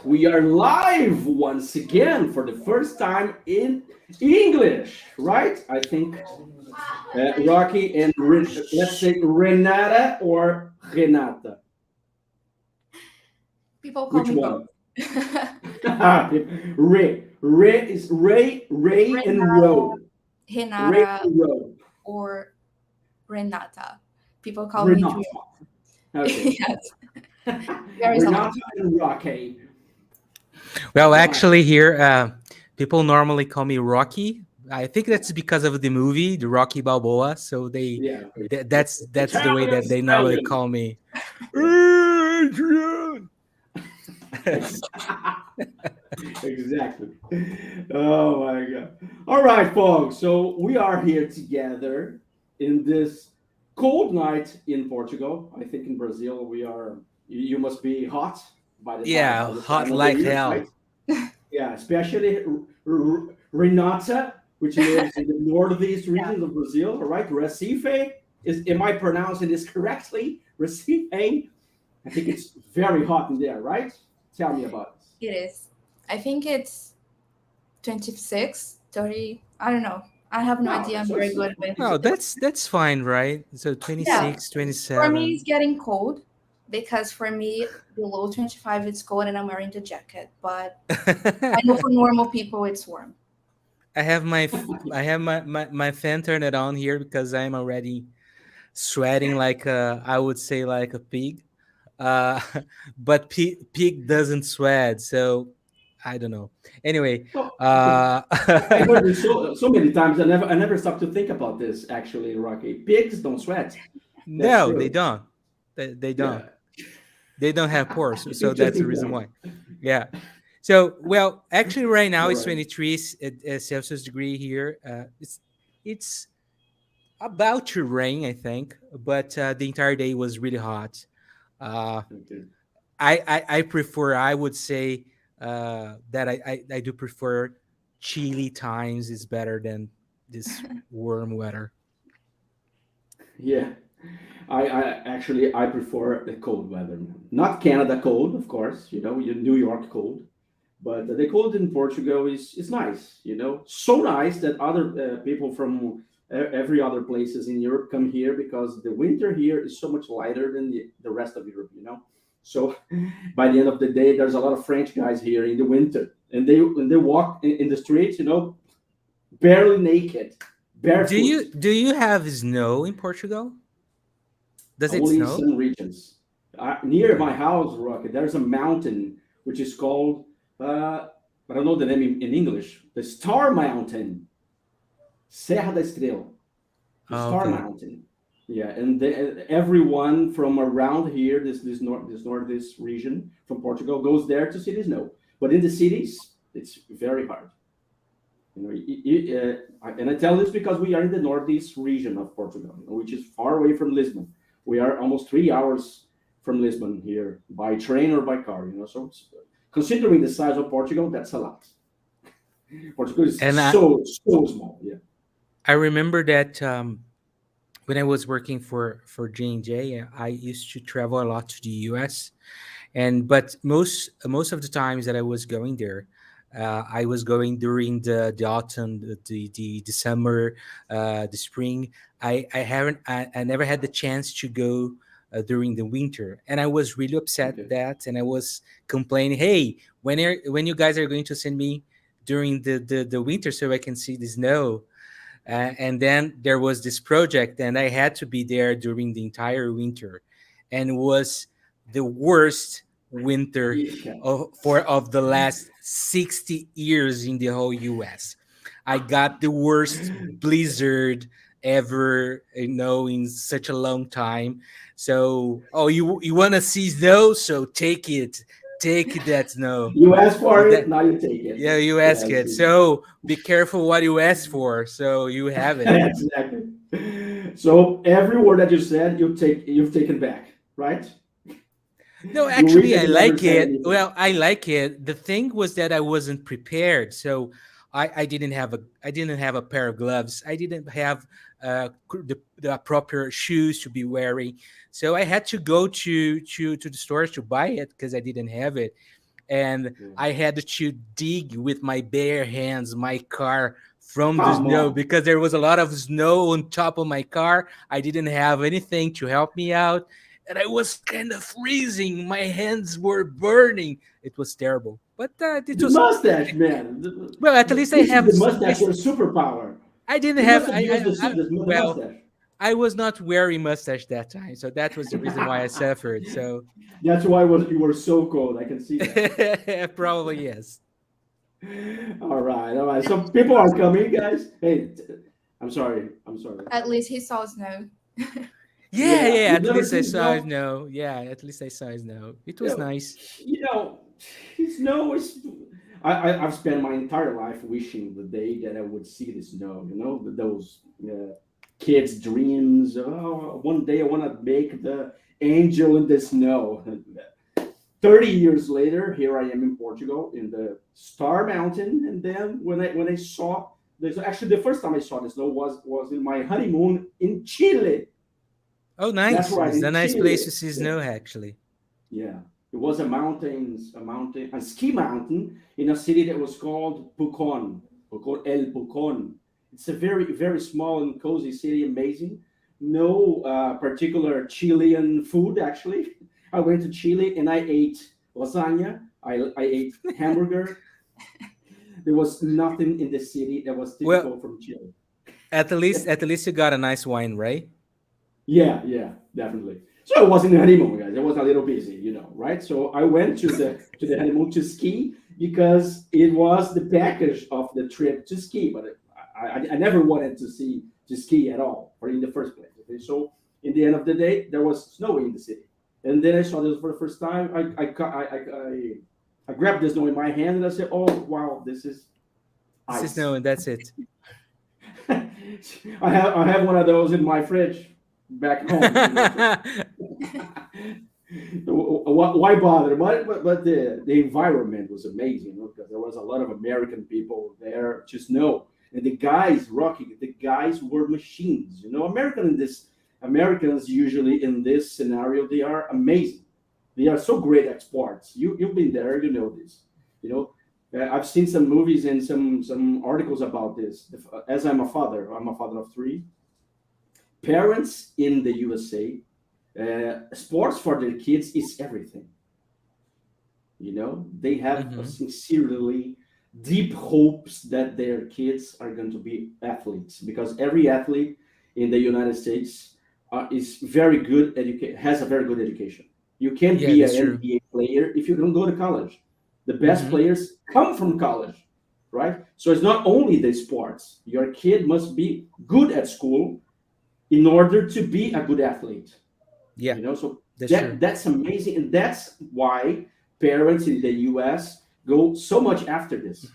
We are live once again for the first time in English, right? I think Rocky and let's say Renata or Renata. People call Which me both. one? Ray is Ray and Renata, Ro. Ray Renata, and Ro. or Renata. People call me Renata. Julia. Okay. Yes, there is a lot. Renata and Rocky. Well, Right. actually, here people normally call me Rocky. I think that's because of the movie, the Rocky Balboa. So Yeah. that's the way Italian that they normally stallion. call me. Yeah. Adrian! Exactly. Oh my God. All right, folks. So we are here together in this cold night in Portugal. I think in Brazil we are. You must be hot by Yeah, the hot time of the like year, right? hell. Yeah, especially Renata, which lives in the northeast Yeah, regions of Brazil. All right, Recife is. Am I pronouncing this correctly? Recife. I think it's very hot in there, right? Tell me about it. it is. I think it's 26, 30. I don't know. I have no No, idea. I'm so very good with. Oh, that's fine, right? So Yeah, 26, for me, 27. it's getting cold because for me, below 25, it's cold and I'm wearing the jacket. But I know for normal people, it's warm. I have my fan turned it on here because I'm already sweating like I would say like a pig. Uh, but pig doesn't sweat, so I don't know. Anyway, Oh, uh, I heard this so many times. I never stopped to think about this. Actually, Rocky, pigs don't sweat. That's no, they true. don't. They don't. Yeah, They don't have pores, so that's the interesting reason point. why. Yeah. So, well, actually, right now All it's right. 23 Celsius degree here. It's about to rain, I think, but the entire day was really hot. Uh, Okay. I prefer. I would say that I do prefer chilly times is better than this warm weather. Yeah, I actually I prefer the cold weather. Not Canada cold, of course. New York cold, but the cold in Portugal is nice. So nice that other people from every other places in Europe come here because the winter here is so much lighter than the rest of Europe. So by the end of the day, there's a lot of French guys here in the winter, and they walk in the streets, barely naked, barefoot. Do you have snow in Portugal? Does it Only in snow? some regions. Near my Okay. house, Rocket, there's a mountain which is called, I don't know the name in English, the Star Mountain, Serra da Estrela, the Oh, Star okay. Mountain. Yeah, and everyone from around here, this northeast region from Portugal, goes there to see the snow. But in the cities, it's very hard. And I tell this because we are in the northeast region of Portugal, which is far away from Lisbon. We are almost 3 hours from Lisbon here by train or by car. So considering the size of Portugal, that's a lot. Portugal is And so small. Yeah. I remember that when I was working for J&J, I used to travel a lot to the US. And but most of the times that I was going there, I was going during the autumn, the summer, the spring. I never had the chance to go during the winter, and I was really upset Okay. that, and I was complaining, hey, when you guys are going to send me during the winter so I can see the snow. And then there was this project, and I had to be there during the entire winter, and it was the worst winter Yeah. of the last 60 years in the whole US. I got the worst blizzard ever, in such a long time. So, oh, you want to see snow? So take that snow. You ask So for it, that now you take it. yeah, you ask Yes. it. So be careful what you ask for. So you have it. Exactly. So every word that you said, you've taken back, right? No, You wish actually, that I you never like said it. anything. Well, I like it. The thing was that I wasn't prepared, so I didn't have a pair of gloves. I didn't have the proper shoes to be wearing. So I had to go to the stores to buy it because I didn't have it. and Yeah. I had to dig with my bare hands my car from the Come snow on. because there was a lot of snow on top of my car. I didn't have anything to help me out, and I was kind of freezing. My hands were burning. It was terrible, but it The was mustache, man. well. At least I This is have the mustache, I, your superpower. I didn't You have must have used the well. mustache. I was not wearing mustache that time, so that was the reason why I suffered. So That's why you were so cold. I can see that. probably yes. All right, all right. So people are coming, guys. Hey, I'm sorry. I'm sorry. At least he saw snow. Yeah, Yeah, yeah. you've At never least I seen saw snow. snow. Yeah, at least I saw snow. It You was know, nice. you know, snow is. I've spent my entire life wishing the day that I would see the snow. You know, those kids' dreams. Oh, one day I want to make the angel in the snow. 30 years later, here I am in Portugal in the Star Mountain, and then when I saw this, actually the first time I saw the snow was in my honeymoon in Chile. Oh, That's nice. right, It's a in nice place Chile. to see Yeah, snow, actually. yeah. It was a ski mountain in a city that was called Pucón, El Pucón. It's a very, very small and cozy city, amazing. No particular Chilean food, actually. I went to Chile and I ate lasagna. I ate hamburger. There was nothing in the city that was Well, typical from Chile. at least you got a nice wine, right? Yeah, yeah, definitely. So it wasn't a honeymoon, guys. I was a little busy, right? So I went to the honeymoon to ski because it was the package of the trip to ski. But I never wanted to ski at all, or in the first place. Okay, so in the end of the day, there was snow in the city, and then I saw this for the first time. I grabbed the snow in my hand and I said, "Oh wow, this is This is ice." snow, and that's it. I have one of those in my fridge back home. So why bother? But the environment was amazing, because there was a lot of American people there to snow, and the guys rocking. The guys were machines. Americans usually in this scenario, they are amazing. They are so great at sports. You've been there, you know this. You know, I've seen some movies and some articles about this. As I'm a father of three. Parents in the USA, sports for their kids is everything. They have a Hmm. sincerely deep hopes that their kids are going to be athletes, because every athlete in the United States is very good has a very good education. You can't Yeah, be an that's true. NBA player if you don't go to college. The best Hmm. players come from college, right? So it's not only the sports. Your kid must be good at school in order to be a good athlete. Yeah, So that's true. that's amazing, and that's why parents in the US go so much after this.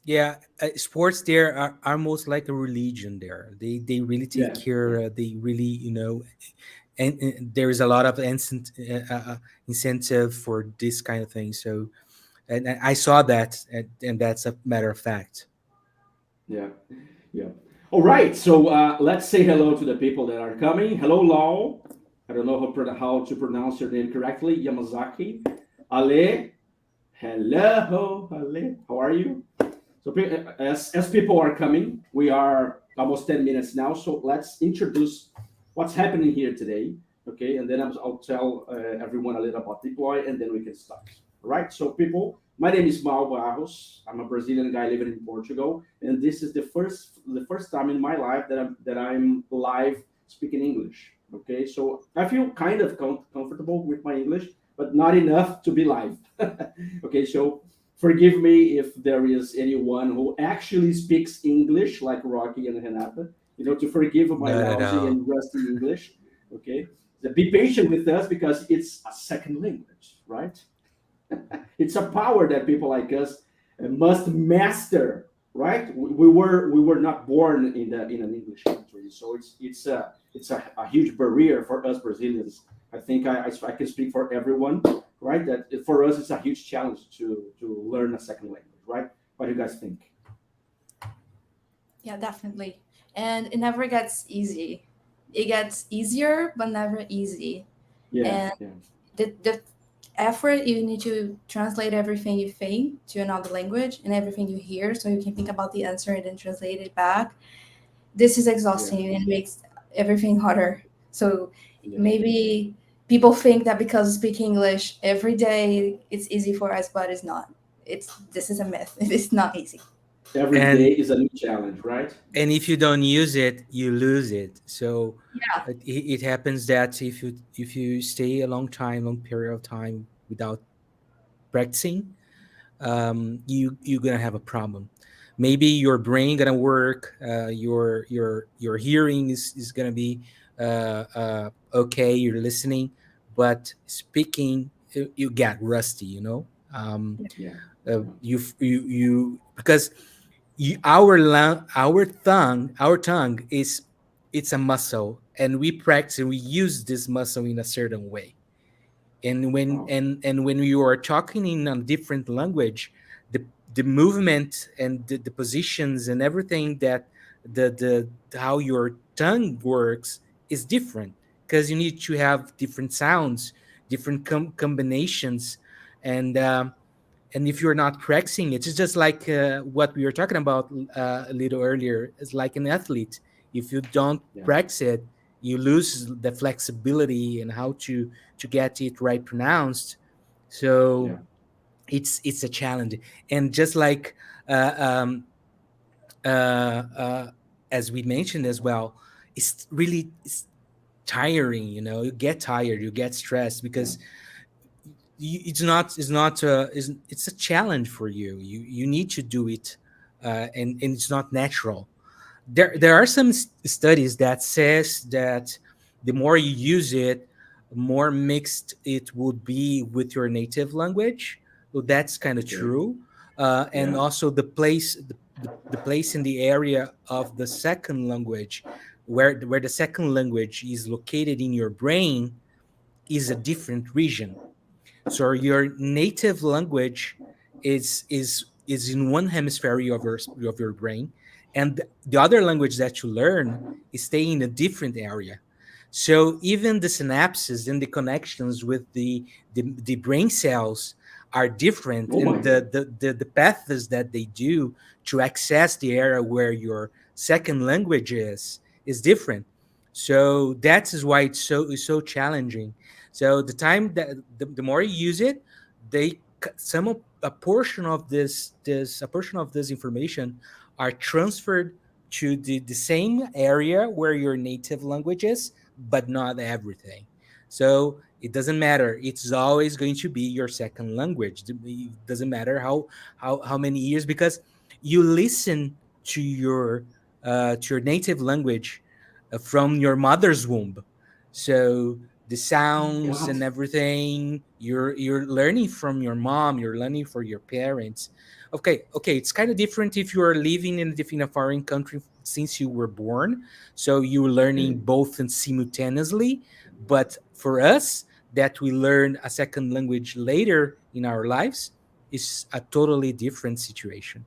Yeah, sports there are almost like a religion there. They really take Yeah, care. yeah, They really and there is a lot of incentive for this kind of thing. So and I saw that, and that's a matter of fact. yeah, yeah. All right, so let's say hello to the people that are coming. Hello, Lau. I don't know how to pronounce your name correctly. Yamazaki. Ale. Hello, Ale. How are you? So as people are coming, we are almost 10 minutes now. So let's introduce what's happening here today. Okay, and then I'll tell everyone a little about deploy, and then we can start. All right. So people, my name is Mao Barros. I'm a Brazilian guy living in Portugal, and this is the first time in my life that I'm live speaking English. Okay, so I feel kind of comfortable with my English, but not enough to be live. Okay, so forgive me if there is anyone who actually speaks English, like Rocky and Renata, to forgive my Not at lousy all. and rusty English. Okay. So be patient with us because it's a second language, right? It's a power that people like us must master, right? We were not born in an English country, so it's a huge barrier for us Brazilians. I think I can speak for everyone, right? That for us it's a huge challenge to learn a second language, right? What do you guys think? Yeah, definitely. And it never gets easy. It gets easier, but never easy. Yeah, And yeah, the effort. You need to translate everything you think to another language and everything you hear so you can think about the answer and then translate it back. This is Yeah. exhausting and makes everything harder. So Yeah. maybe people think that because we speak English every day, it's easy for us, but it's not. This is a myth. It's not easy. Every and day is a new challenge, right? and if you don't use it, you lose it. So Yeah. it happens that if you stay a long period of time without practicing, you're gonna have a problem. Maybe your brain gonna work, your hearing is gonna be okay, you're listening, but speaking, you get rusty, Yeah. you because our tongue is, it's a muscle, and we practice and we use this muscle in a certain way. And when Wow. and when you are talking in a different language, the movement and the positions and everything, that the how your tongue works is different, because you need to have different sounds, different combinations. And um, and if you're not practicing it, it's just like what we were talking about a little earlier. It's like an athlete. If you don't Yeah. practice it, you lose the flexibility and how to get it right pronounced. So Yeah. it's a challenge. And just like uh, um, uh, uh, as we mentioned as well, it's tiring. You get tired, you get stressed, Yeah. because it's a challenge for you. You need to do it, and it's not natural. There are some studies that says that the more you use it, more mixed it would be with your native language. So that's kind of Okay. true. And Yeah. also the place in the area of the second language, where the second language is located in your brain, is a different region. So your native language is in one hemisphere of your brain, and the other language that you learn is staying in a different area. So even the synapses and the connections with the brain cells are different, Oh my and God. the paths that they do to access the area where your second language is different. So that is why it's so challenging. So the more you use it, a portion of this information are transferred to the same area where your native language is, but not everything. So it doesn't matter. It's always going to be your second language. It doesn't matter how many years, because you listen to your native language from your mother's womb. So the My sounds God. and everything you're learning from your mom, you're learning for your parents. Okay, it's kind of different if you are living in a foreign country since you were born, so you're learning Okay. both and simultaneously. But for us, that we learn a second language later in our lives, is a totally different situation.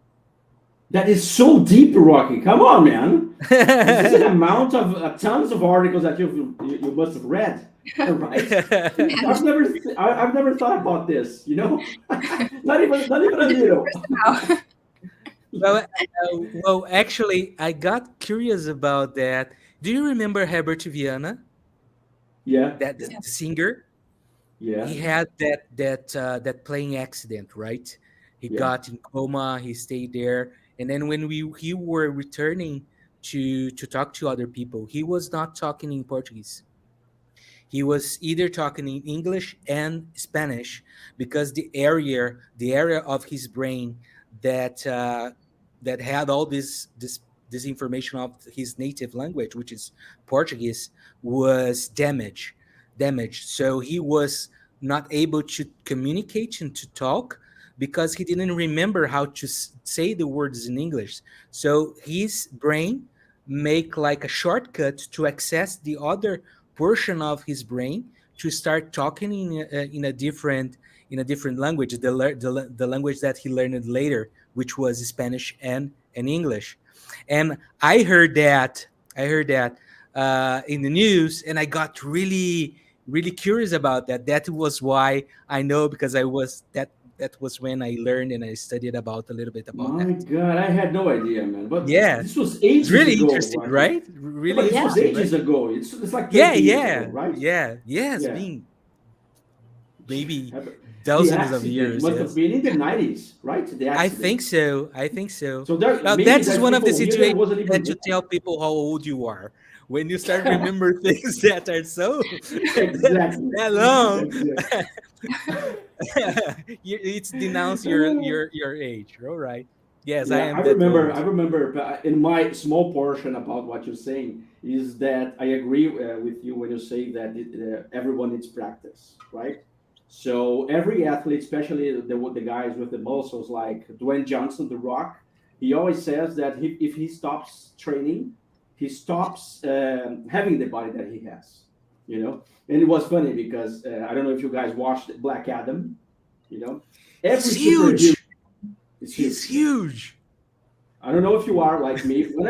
That is so deep, Rocky. Come on, man. This is an amount of tons of articles that you must have read, right? And I've never thought about this. Not even a little. now, Well, actually, I got curious about that. Do you remember Herbert Viana, Yeah. that Yeah. the singer? Yeah. He had that plane accident, right? He Yeah. got in coma. He stayed there, and then when he were returning to talk to other people, he was not talking in Portuguese. He was either talking in English and Spanish, because the area of his brain that had all this information of his native language, which is Portuguese, was damaged. So he was not able to communicate and to talk, because he didn't remember how to say the words in English. So his brain make like a shortcut to access the other portion of his brain, to start talking in a different language, the language that he learned later, which was Spanish and English. And I heard that in the news, and I got really really curious about that. That was why I know, because that was when I learned and I studied about a little bit about My that. God, I had no idea, man. But Yeah, this was it's ages really ago, interesting, Rocky. right? Yeah, but Really this was Yeah. interesting, right? ages ago. It's like Yeah, 30 years ago, yeah, right? yeah, yes, Yeah. being maybe The thousands of accident years. must have Yes, been in the 90s, right? The I accident. think so. I think so. So there, Now maybe that is there's one of the people here that situations wasn't that even you tell people how old you are when you start there. remember things that are so Exactly. that long. Exactly. It's denounce your age. All right. Yes, I Yeah, am that I old. remember in my small portion about what you're saying is that I agree with you when you say that everyone needs practice, right? So every athlete, especially the guys with the muscles like Dwayne Johnson, The Rock, he always says that if he stops training, he stops having the body that he has, you know? And it was funny because I don't know if you guys watched Black Adam, you know? Every He's superhero huge. is He's huge, man. huge. I don't know if you are like me. When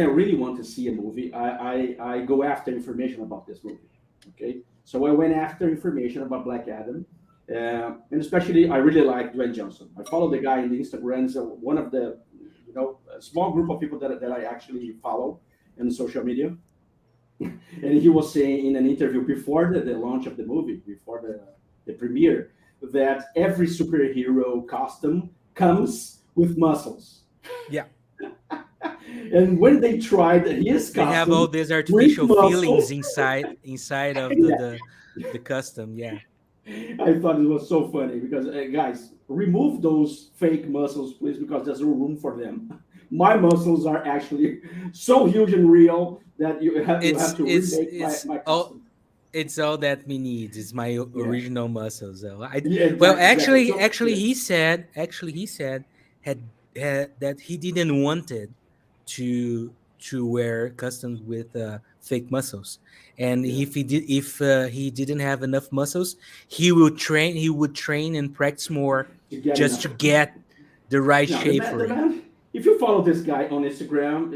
I really want to see a movie, I go after information about this movie. Okay, so I went after information about Black Adam, and especially I really like Dwayne Johnson. I follow the guy in the Instagram. So one of the a small group of people that I actually follow in social media, and he was saying in an interview before the launch of the movie, before the premiere, that every superhero costume comes with muscles. Yeah. And when they tried his They have all costume these with artificial feelings muscles, inside of yeah, the custom. Yeah. I thought it was so funny because guys, remove those fake muscles, please, because there's no room for them. My muscles are actually so huge and real that you have to remake It's my all costume. it's all that we need. It's my Yeah, original muscles. So yeah, well, exactly. So actually, yeah, he said had that he didn't wanted to wear customs with fake muscles, and yeah, if he didn't have enough muscles, he would train and practice more to get just enough. to get the right No, shape for the it. man. If you follow this guy on Instagram,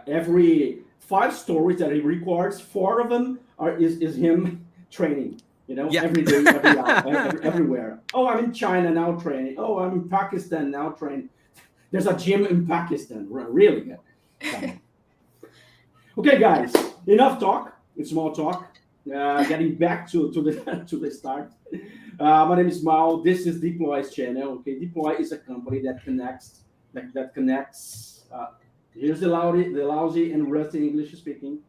every five stories that he records, four of them is him training. Yeah. Every day, every hour, everywhere. Oh, I'm in China now training. Oh, I'm in Pakistan now training. There's a gym in Pakistan. Really good. Come on. Okay, guys. Enough talk. It's small talk. Getting back to the to the start. My name is Mao. This is Deploy's channel. Okay, Deploy is a company that connects that connects. Here's the lousy and rusty English speaking.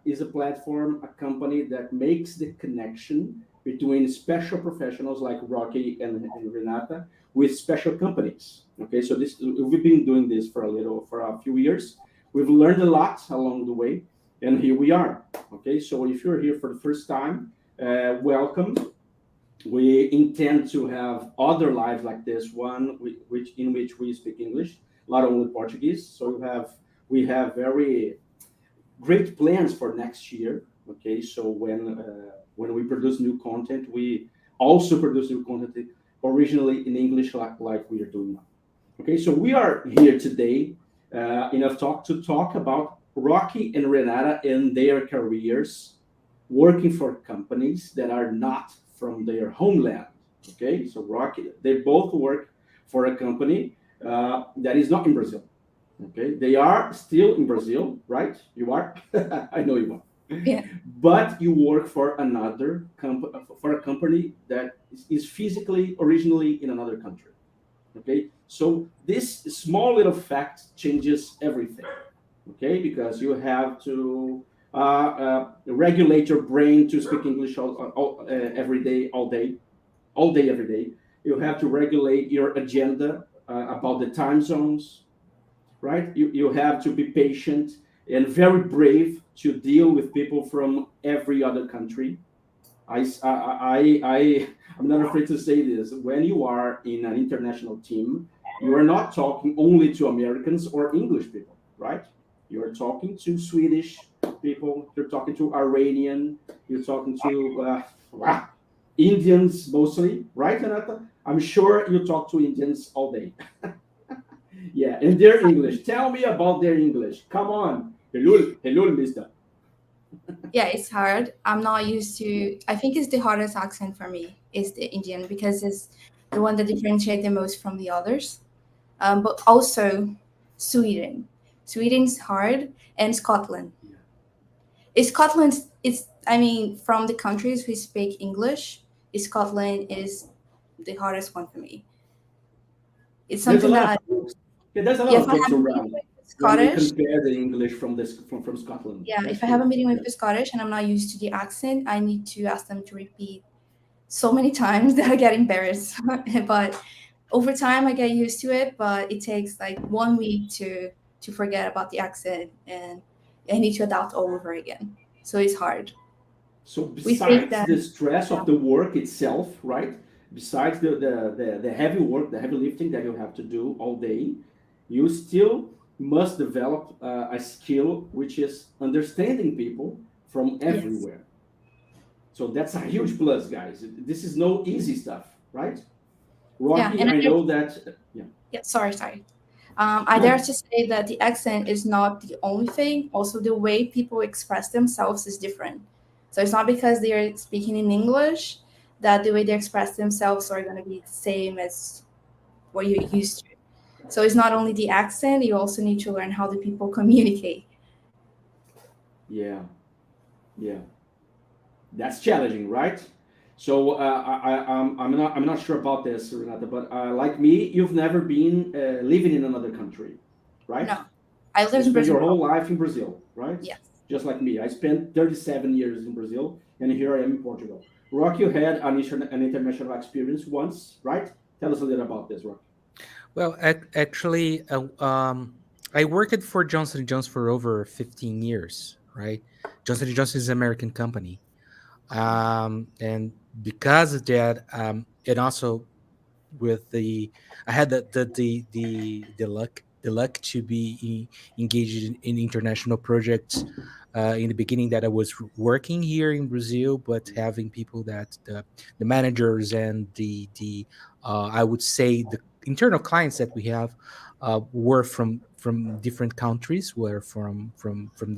Is a platform, a company that makes the connection between special professionals like Rocky and Renata with special companies. Okay, so this we've been doing this for a few years. We've learned a lot along the way, and here we are. Okay, so if you're here for the first time, welcome. We intend to have other lives like this one, in which we speak English, not only Portuguese. So we have very great plans for next year. Okay, so when we produce new content, we also produce new content originally in English, like we are doing now. Okay, so we are here today enough talk to talk about Rocky and Renata and their careers working for companies that are not from their homeland. Okay, so Rocky, they both work for a company that is not in Brazil. Okay, they are still in Brazil, right? You are. I know you are. Yeah. But you work for another company, for a company that is physically originally in another country. Okay, so this small little fact changes everything. Okay, because you have to regulate your brain to speak English every day, all day, every day. You have to regulate your agenda about the time zones, right? You have to be patient and very brave to deal with people from every other country. I'm not afraid to say this. When you are in an international team, you are not talking only to Americans or English people, right? You're talking to Swedish people. You're talking to Iranian. You're talking to Indians mostly, right, Renata? I'm sure you talk to Indians all day. Yeah, and their English. Tell me about their English. Come on. Hello, hello, mister. Yeah, it's hard. I'm not used to. I think it's the hardest accent for me is the Indian because it's the one that differentiates the most from the others. But also Sweden. Sweden's hard, and Scotland. Yeah. Scotland is. I mean, from the countries who speak English, Scotland is the hardest one for me. It's There's a something lot of that jokes. Yeah, there's a lot yeah, if of I jokes have a meeting around with when we Scottish, compare the English from this from Scotland. yeah, That's if I have a true. meeting with Yeah. the Scottish and I'm not used to the accent, I need to ask them to repeat so many times that I get embarrassed. But over time, I get used to it. But it takes like 1 week to forget about the accent, and I need to adapt all over again. So it's hard. So We think besides that the stress yeah, of the work itself, right? Besides the heavy work, the heavy lifting that you have to do all day, you still must develop a skill which is understanding people from yes, everywhere. So that's a huge plus, guys. This is no easy stuff, right? yeah, Rocky, and I I dare, know that. Yeah. yeah, sorry. I dare No. to say that the accent is not the only thing. Also, the way people express themselves is different. So it's not because they are speaking in English that the way they express themselves are going to be the same as what you're used to. So it's not only the accent; you also need to learn how the people communicate. Yeah. Yeah. That's challenging, right? So I'm not sure about this, Renata, but like me, you've never been living in another country, right? No, I You live in spent Brazil. your whole life in Brazil, right? Yes. Just like me. I spent 37 years in Brazil, and here I am in Portugal. Rock, you had an international experience once, right? Tell us a little about this, Rock. Well, actually, I worked for Johnson and Johnson for over 15 years, right? Johnson and Johnson is an American company, and because of that, and also with I had the luck to be engaged in international projects in the beginning, that I was working here in Brazil, but having people that the managers and the I would say the internal clients that we have were from different countries, were from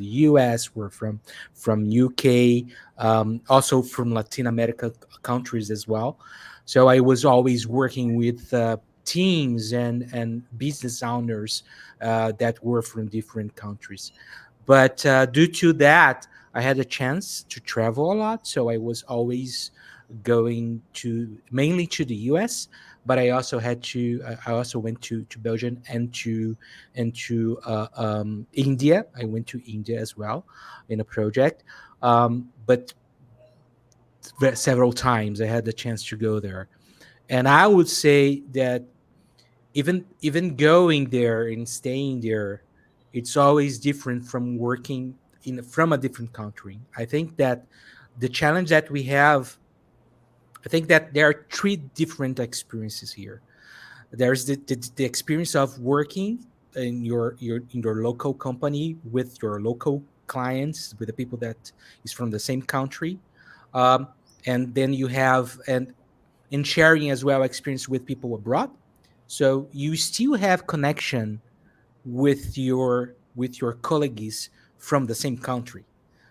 the US, were from UK, also from Latin America countries as well. So I was always working with teams and business owners that were from different countries. But due to that, I had a chance to travel a lot. So I was always going to mainly to the US, but I also had to. I also went to Belgium and to India. I went to India as well in a project. But several times I had the chance to go there, and I would say that even going there and staying there, it's always different from working in from a different country. I think that the challenge that we have, I think that there are three different experiences here. There's the experience of working in your local company with your local clients, with the people that is from the same country, um, and then you have and sharing as well experience with people abroad. So you still have connection with your colleagues from the same country.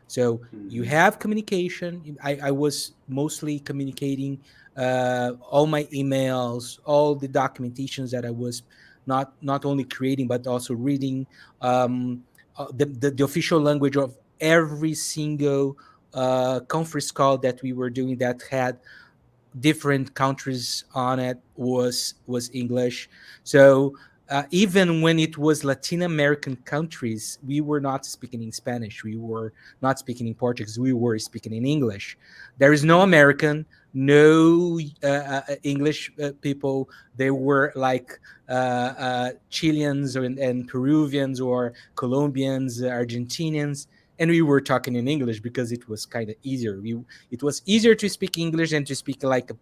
So you Hmm. have communication. I was mostly communicating all my emails, all the documentations that I was not only creating but also reading, the official language of every single conference call that we were doing that had different countries on it was English. So even when it was Latin American countries, we were not speaking in Spanish. We were not speaking in Portuguese. We were speaking in English. There is no American, no English people. They were like Chileans and Peruvians or Colombians, Argentinians, and we were talking in English because it was kind of easier. It was easier to speak English than to speak like a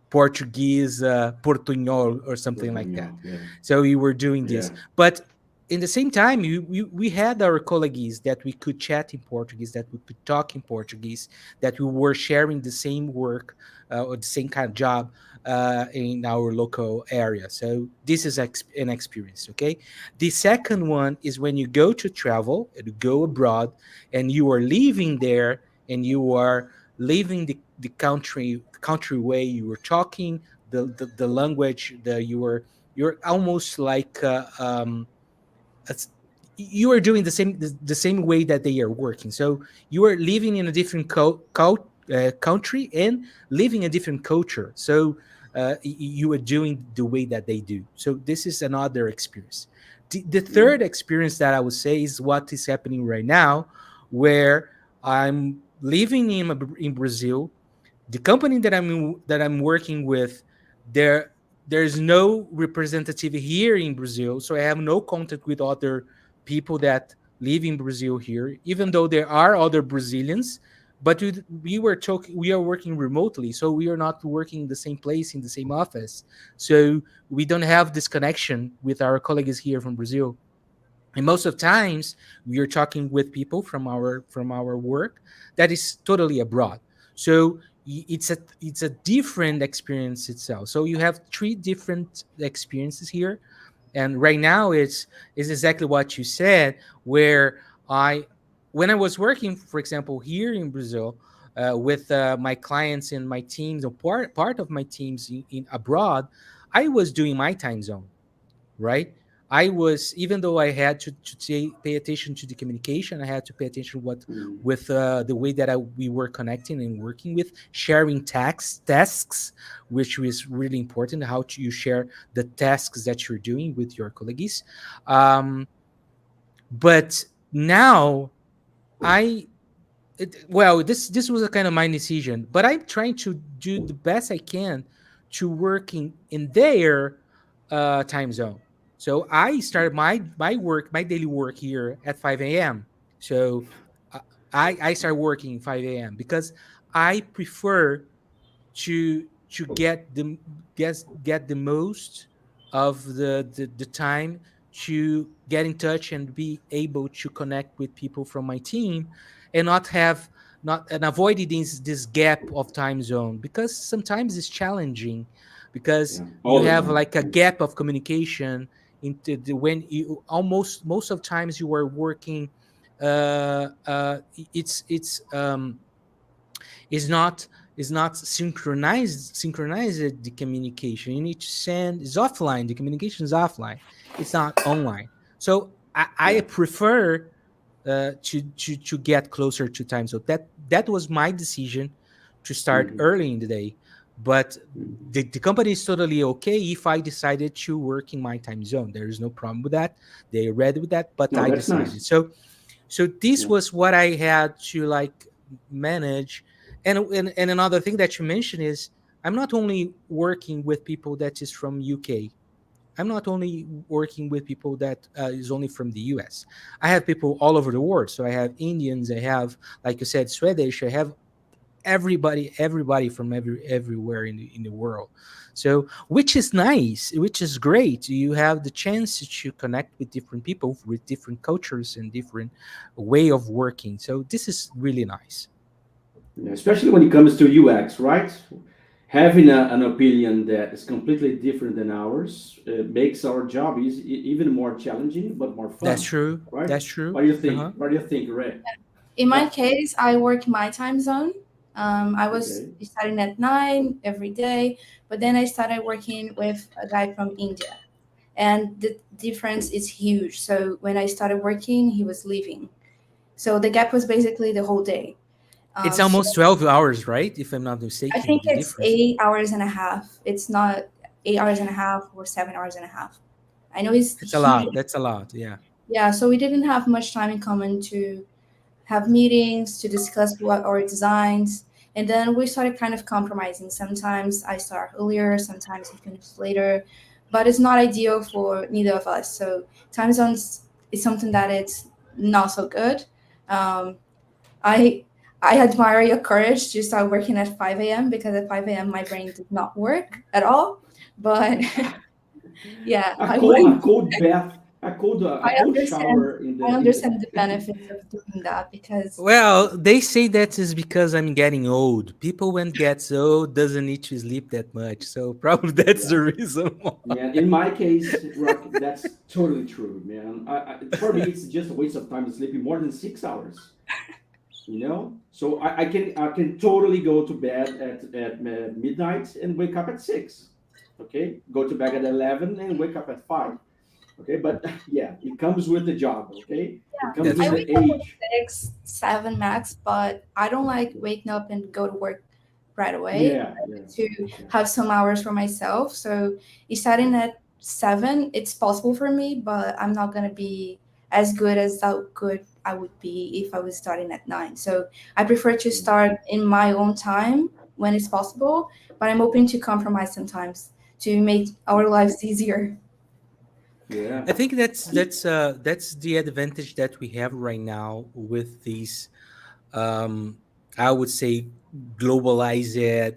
Portuguese, Portuñol or something like that. Portugal, yeah. So we were doing this, Yeah. but in the same time, we had our colleagues that we could chat in Portuguese, that we could talk in Portuguese, that we were sharing the same work or the same kind of job in our local area. So this is an experience. Okay. The second one is when you go to travel, you go abroad, and you are living there, and you are living the country way you were talking, the language, you're almost like as- you are doing the same way that they are working. So you are living in a different country and living a different culture. So you are doing the way that they do. So this is another experience. The Mm, third experience that I would say is what is happening right now, where I'm living in Brazil. The company that I'm working with, there there's no representative here in Brazil, so I have no contact with other people that live in Brazil here, even though there are other Brazilians. But we are working remotely, so we are not working in the same place in the same office. So we don't have this connection with our colleagues here from Brazil, and most of times we are talking with people from our work that is totally abroad. So it's a different experience itself. So you have three different experiences here, and right now it's exactly what you said, where I when I was working, for example, here in Brazil, with my clients and my teams, or part of my teams in abroad, I was doing my time zone, right? I was, even though I had to pay attention to the communication, I had to pay attention what mm, with the way that we were connecting and working with, sharing tasks, which was really important. How to you share the tasks that you're doing with your colleagues. Um, but now I well, this was a kind of my decision, but I'm trying to do the best I can to work in their time zone. So I started my daily work here at 5 a.m. So uh, I started working 5 a.m. because I prefer to get the most of the time to get in touch and be able to connect with people from my team, and not have not and avoid this gap of time zone, because sometimes it's challenging, because yeah, you all the have time. like a gap of communication into when you almost most of times you are working. It's is not is not synchronized the communication. You need to send, it's offline, the communication is offline, it's not online. So I Yeah. prefer to get closer to time. So that was my decision to start Hmm. early in the day. But the company is totally okay if I decided to work in my time zone. There is no problem with that. They're ready with that, but No, I that's nice. decided. So this Yeah. was what I had to like manage. And another thing that you mentioned is I'm not only working with people that is from UK. I'm not only working with people that is only from the US. I have people all over the world. So I have Indians, I have, like you said, Swedish, I have everybody from everywhere in the world. So which is nice, which is great. You have the chance to connect with different people with different cultures and different way of working. So this is really nice. Yeah, especially when it comes to UX, right? Having an opinion that is completely different than ours makes our job even more challenging, but more That's fun, true. right? That's true. What do you think? Uh-huh. What do you think, Ray? In my Yeah. case, I work my time zone. I was Okay. starting at 9 every day, but then I started working with a guy from India, and the difference is huge. So when I started working, he was leaving. So the gap was basically the whole day. It's So almost 12 hours, right? If I'm not I mistaken, think the it's difference. 8 hours and a half. It's not 8 hours and a half or 7 hours and a half. I know it's It's a huge. lot. That's a lot. Yeah. Yeah, so we didn't have much time in common to have meetings, to discuss what our designs. And then we started kind of compromising. Sometimes I start earlier, sometimes he finishes later, but it's not ideal for neither of us. So time zones is something that it's not so good. Um, I I admire your courage to start working at 5 a.m. because at 5 a.m. my brain did not work at all. But yeah, I A wouldn't. cold bath. a I cold understand. shower in I the understand the benefits of doing that because Well, they say that is because I'm getting old. People when gets old doesn't need to sleep that much, so probably that's the yeah. reason why. Yeah, in my case, Rock, that's totally true, man. For me, it's just a waste of time sleeping more than 6 hours. So I can totally go to bed at midnight and wake up at 6. Okay, go to bed at 11 and wake up at 5. Okay, but yeah, it comes with the job. Okay, it comes That's I with true. the wake up at age. 6, 7 max, but I don't like waking up and go to work right away. Yeah, I yeah, like to yeah, have some hours for myself. So starting at 7, it's possible for me, but I'm not gonna be as good as how good I would be if I was starting at 9. So I prefer to yeah, start in my own time when it's possible, but I'm open to compromise sometimes to make our lives easier. yeah. I think that's the advantage that we have right now with these um I would say globalized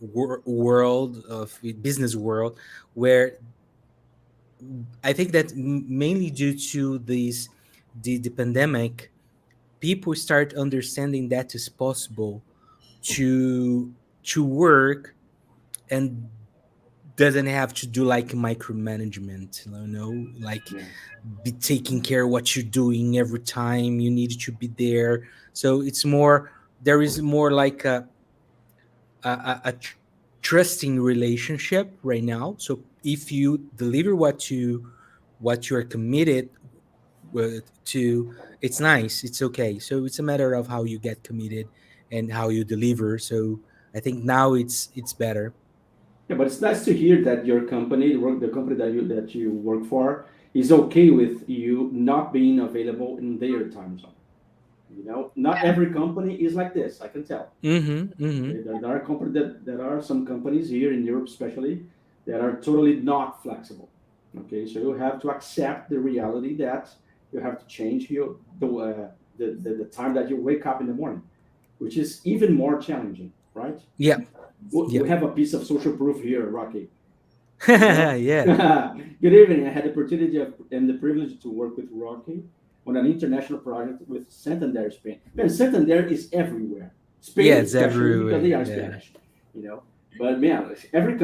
world of business world where I think that mainly due to the pandemic, people start understanding that it's possible to work and doesn't have to do like micromanagement, like Yeah. be taking care of what you're doing every time you need to be there. So it's more there is more like a trusting relationship right now. So if you deliver what you're committed to, it's nice, it's okay. So it's a matter of how you get committed and how you deliver. So I think now it's better. Yeah, but it's nice to hear that your company, the company that you work for, is okay with you not being available in their time zone. Not every company is like this. I can tell. Mm-hmm. Mm-hmm. Okay, there are there are some companies here in Europe, especially, that are totally not flexible. Okay, so you have to accept the reality that you have to change the time that you wake up in the morning, which is even more challenging, right? Yeah. We Yeah. have a piece of social proof here, Rocky. You know. Yeah. Good evening. I had the opportunity and the privilege to work with Rocky on an international project with Santander, Spain. Man, Santander is everywhere. Yeah, Spain, it's especially because they everywhere. are Yeah. Spanish. You know, but man, every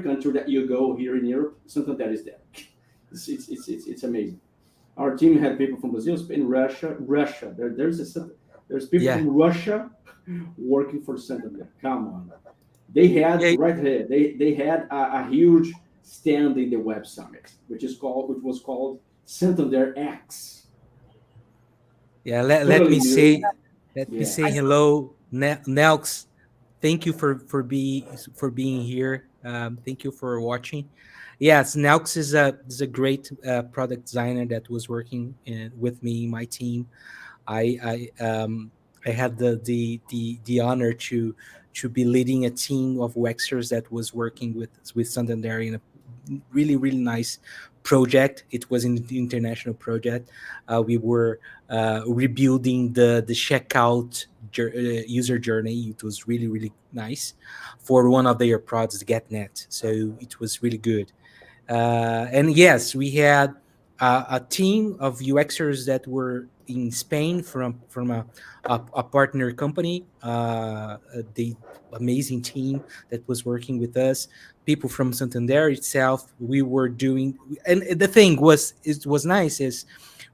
country that you go here in Europe, Santander is there. It's amazing. Our team had people from Brazil, Spain, Russia. There's people Yeah. from Russia working for Santander. Come on. They had Yeah. right here. They had a huge stand in the Web Summit, which was called Santander X. Yeah. Totally new. Let me Yeah. say hello, Nelks. Thank you for being here. Thank you for watching. Yes, Nelks is a great product designer that was working with me, my team. I had the honor to be leading a team of Wexers that was working with Santander in a really nice project. It was an international project. We were rebuilding the checkout user journey. It was really nice for one of their products, GetNet. So it was really good. And yes, we had a team of UXers that were in Spain from a partner company. The amazing team that was working with us. People from Santander itself. We were doing, and the thing was, it was nice is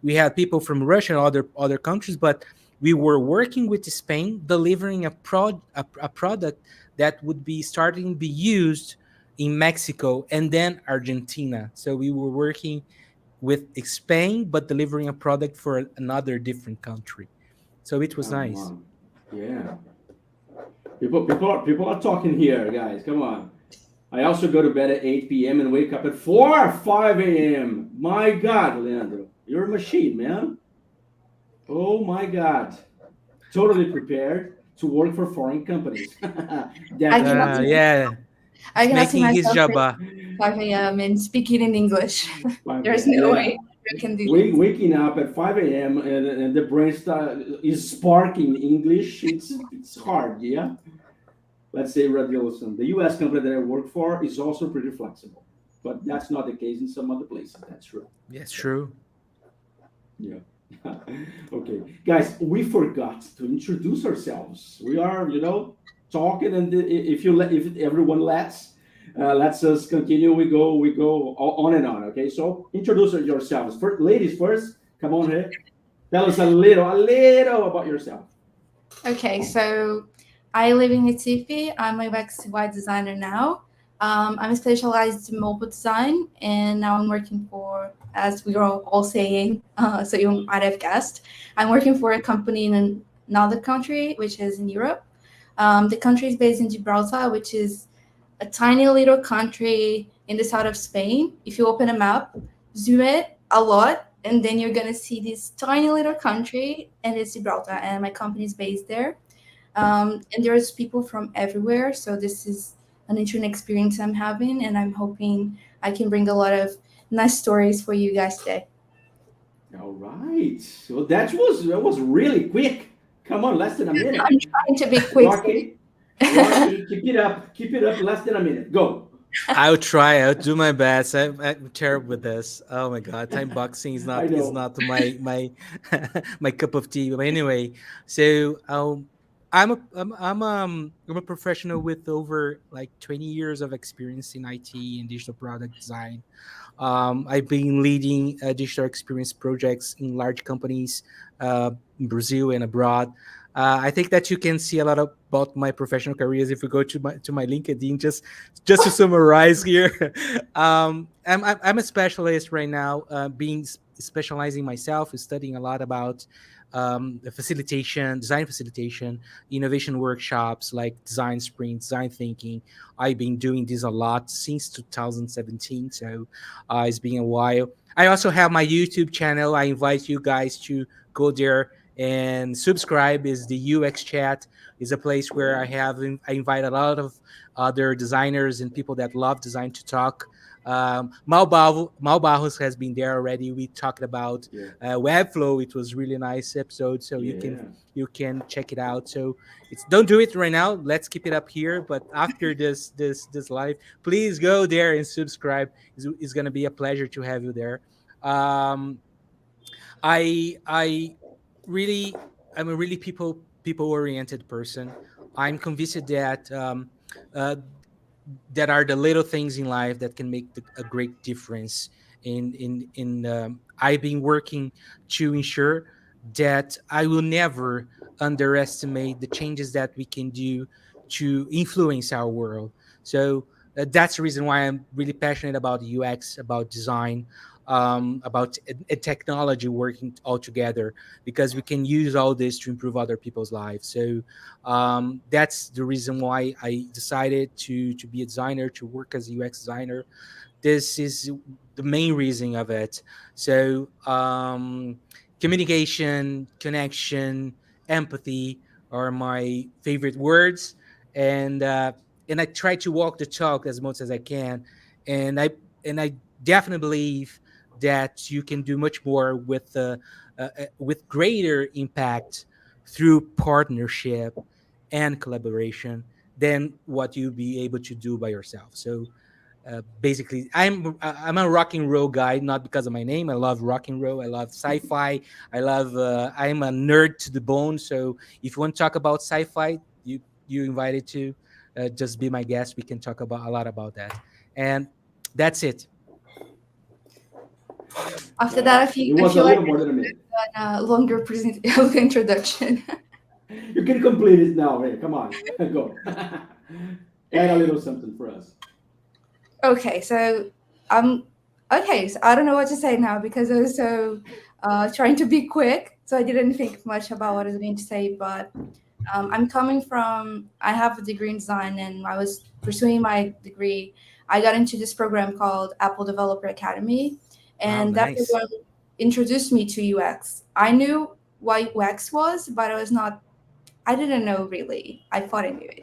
we had people from Russia and other countries, but we were working with Spain, delivering a product that would be starting to be used in Mexico and then Argentina. So we were working with Spain, but delivering a product for another different country. So it was Come nice. on. Yeah. People are talking here, guys. Come on. I also go to bed at 8 p.m. and wake up at 4 or 5 a.m. My God, Leandro, you're a machine, man. Oh my God. Totally prepared to work for foreign companies. I cannot Definitely. see Yeah, I it's cannot see making his myself job. at 5 a.m. and speaking in English. 5 There's a.m. no Yeah. way I can do this. Waking up at 5 a.m. and the brain is sparking English. It's hard, yeah. Let's say Radiolson, the U.S. company that I work for, is also pretty flexible. but that's not the case in some other places. That's true. Yes, true. Yeah. Okay, guys, we forgot to introduce ourselves. We are, talking, and if if everyone lets us continue, we go on and on. Okay, so introduce yourselves. First, ladies first. Come on here. Tell us a little about yourself. Okay, so I live in Recife. I'm a UX UI designer now. I'm specialized in mobile design, and now I'm working for, as we are all saying, so you might have guessed, I'm working for a company in another country, which is in Europe. The country is based in Gibraltar, which is a tiny little country in the south of Spain. If you open a map, zoom it a lot, and then you're gonna see this tiny little country, and it's Gibraltar, and my company is based there. And there's people from everywhere, so this is an interesting experience I'm having, and I'm hoping I can bring a lot of nice stories for you guys today. All right. So that was really quick. Come on, less than a minute. I'm trying to be quick. Rocky, Rocky, keep it up. Keep it up. Less than a minute. Go. I'll try. I'll do my best. I'm terrible with this. Oh my god, time boxing is I know. not my my cup of tea. But anyway, so I'm a professional with over like 20 years of experience in IT and digital product design. I've been leading digital experience projects in large companies in Brazil and abroad. I think that you can see a lot about my professional careers if you go to my LinkedIn. Just to summarize here, I'm a specialist right now, specializing myself, studying a lot about the facilitation, design facilitation, innovation workshops like design sprint, design thinking. I've been doing this a lot since 2017, so it's been a while. I also have my YouTube channel. I invite you guys to go there and subscribe. Is the UX Chat is a place where I invite a lot of other designers and people that love design to talk. Mao Barros has been there already. We talked about Yeah. Webflow. It was really nice episode, so Yeah. you can check it out. So it's don't do it right now. Let's keep it up here. But after this live, please go there and subscribe. It's gonna be a pleasure to have you there. Um, I really I'm a really people oriented person. I'm convinced that uh, that are the little things in life that can make a great difference. I've been working to ensure that I will never underestimate the changes that we can do to influence our world. So that's the reason why I'm really passionate about UX, about design, about technology working all together, because we can use all this to improve other people's lives. So that's the reason why I decided to be a designer, to work as a UX designer. This is the main reason of it. So communication, connection, empathy are my favorite words, and uh, and I try to walk the talk as much as I can, and I definitely believe that you can do much more with greater impact through partnership and collaboration than what you'll be able to do by yourself. So basically, I'm a rock and roll guy, not because of my name. I love rock and roll. I love sci-fi. I'm a nerd to the bone. So if you want to talk about sci-fi, you invited to just be my guest. We can talk about a lot about that, and that's it. After that, Wow. It I was a feel like little more than a minute. a longer longer introduction. You can complete it now. Hey, come on. Go. Add a little something for us. Okay, so um, okay, so I don't know what to say now because I was so trying to be quick, so I didn't think much about what I was going to say. But I'm coming from, I have a degree in design, and I was pursuing my degree. I got into this program called Apple Developer Academy, Wow, and that nice. program introduced me to UX. I knew what UX was, but I didn't know really. I thought I knew it.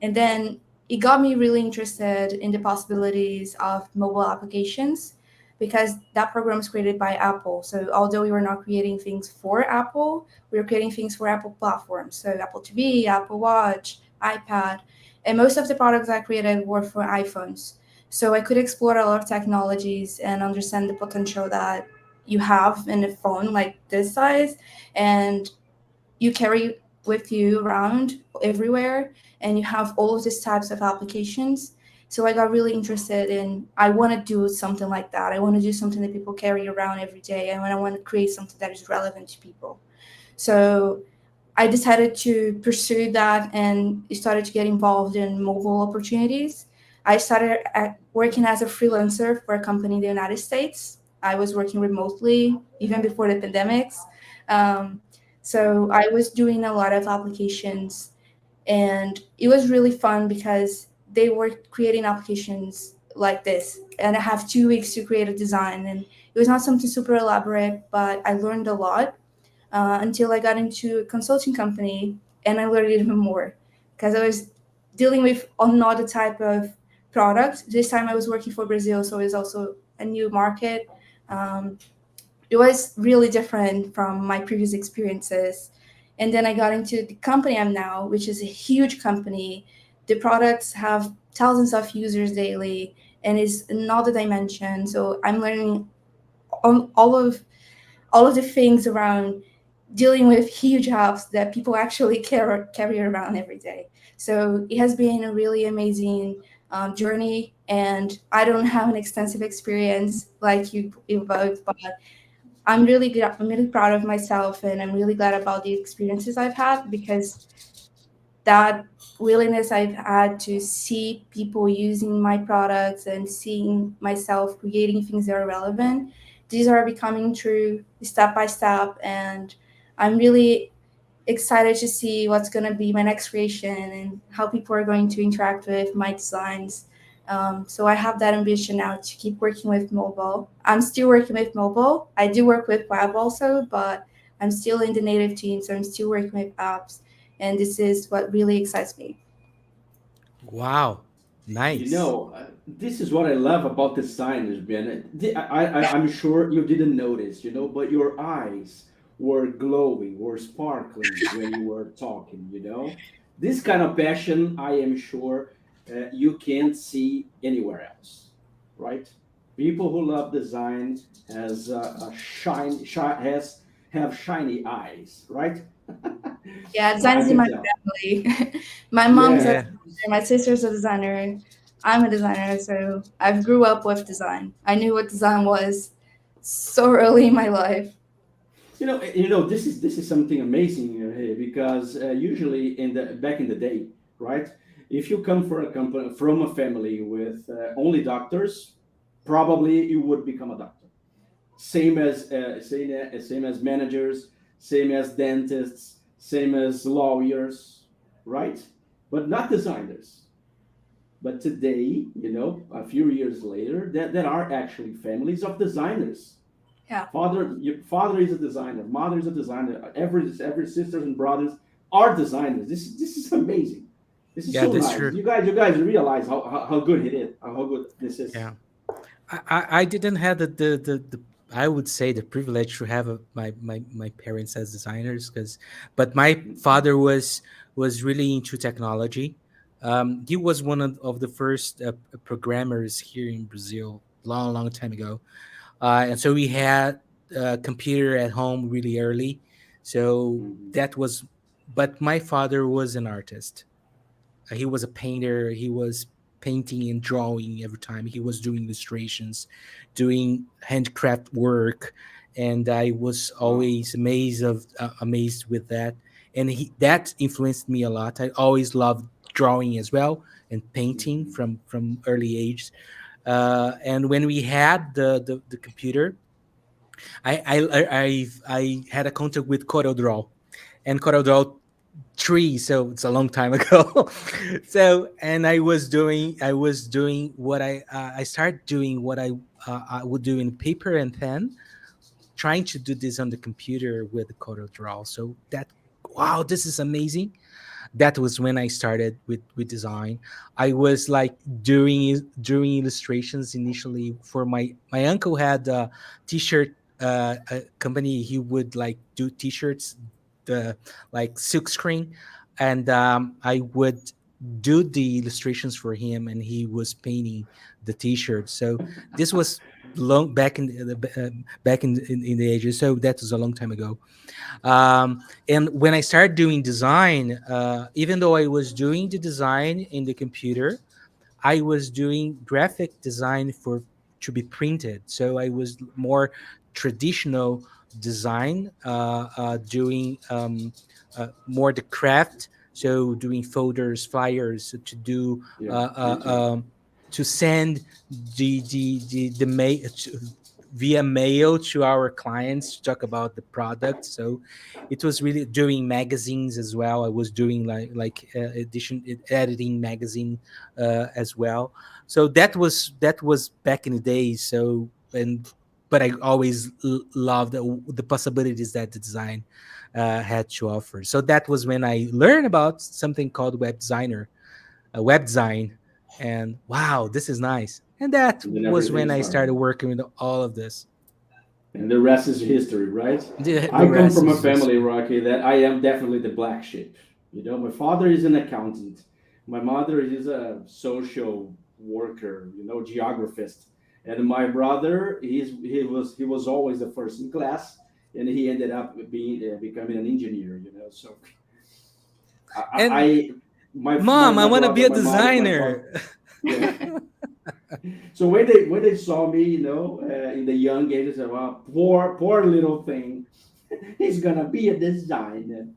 And then it got me really interested in the possibilities of mobile applications because that program was created by Apple. So although we were not creating things for Apple, we were creating things for Apple platforms. So Apple TV, Apple Watch, iPad, and most of the products I created were for iPhones. So I could explore a lot of technologies and understand the potential that you have in a phone like this size, and you carry with you around everywhere, and you have all of these types of applications. So I got really interested in, I want to do something like that. I want to do something that people carry around every day, and I want to create something that is relevant to people. So I decided to pursue that and started to get involved in mobile opportunities. I started working as a freelancer for a company in the United States. I was working remotely even before the pandemics. Um, so I was doing a lot of applications, and it was really fun because they were creating applications like this. And I have 2 weeks to create a design. And it was not something super elaborate, but I learned a lot until I got into a consulting company, and I learned even more because I was dealing with another type of product. This time I was working for Brazil, so it was also a new market. Um, it was really different from my previous experiences. And then I got into the company I'm now, which is a huge company. The products have thousands of users daily, and it's another dimension. So I'm learning all of the things around dealing with huge apps that people actually carry around every day. So it has been a really amazing journey, and I don't have an extensive experience like you both, but I'm really proud of myself, and I'm really glad about the experiences I've had, because that willingness I've had to see people using my products and seeing myself creating things that are relevant, these are becoming true step by step. And I'm really excited to see what's going to be my next creation and how people are going to interact with my designs. So I have that ambition now to keep working with mobile. I'm still working with mobile. I do work with web also, but I'm still in the native team, so I'm still working with apps, and this is what really excites me. Wow, You nice. know, this is what I love about designers, Ben. I'm sure you didn't notice, but your eyes were glowing, were sparkling when you were talking, This kind of passion, I am sure you can't see anywhere else, right? People who love design has have shiny eyes, right? Yeah, I design's in can my tell. family. My mom's a Yeah. Yeah. designer, my sister's a designer, I'm a designer, so I grew up with design. I knew what design was so early in my life. This is something amazing because usually in the back in the day, right? If you come for a company from a family with only doctors, probably you would become a doctor. Same as managers, same as dentists, same as lawyers, right? But not designers. But today, a few years later, there are actually families of designers. Yeah. Father is a designer, mother is a designer. Every sisters and brothers are designers. This is amazing. This is Yeah, so that's nice. true. You guys realize how good it is, how good this is. Yeah. I didn't have the I would say the privilege to have my parents as designers, because but my father was really into technology. He was one of the first programmers here in Brazil long time ago, and so we had a computer at home really early. So Mhm. that was, but my father was an artist. He was a painter. He was painting and drawing every time. He was doing illustrations, doing handcraft work, and I was Wow. always amazed with that. And that influenced me a lot. I always loved drawing as well and painting Mhm. from early age. And when we had the computer, I had a contact with CorelDRAW, and CorelDRAW 3, so it's a long time ago. So, and I was doing what I started doing what I would do in paper and pen, trying to do this on the computer with the CorelDRAW. So that, wow, this is amazing. That was when I started with design. I was like doing illustrations initially for my uncle had a t-shirt a company. He would like do t-shirts, the like silk screen, and I would do the illustrations for him, and he was painting the T-shirt. So this was long back in back in the ages. So that was a long time ago. And when I started doing design, even though I was doing the design in the computer, I was doing graphic design for to be printed. So I was more traditional design, doing more the craft. So doing folders, flyers to do Yeah, uh, me uh, too. um, to send the mail via mail to our clients to talk about the product. So it was really doing magazines as well. I was doing edition editing magazine as well. So that was back in the days. So and but I always loved the possibilities that the design had to offer. So that was when I learned about something called web designer, web design, and wow, this is nice. And that And then was everything when I started started. working with all of this. And the rest is history, right? The I come rest from a is family, history. Rocky, that I am definitely the black sheep. You know, my father is an accountant. My mother is a social worker, you know, geographist. And my brother, he was always the first in class, and he ended up being becoming an engineer. You know, so I, I And I- my mom, I my want to brother, be a my mother, my father, designer. yeah. So when they saw me, in the young age, they said, "Well, poor little thing, he's gonna be a designer,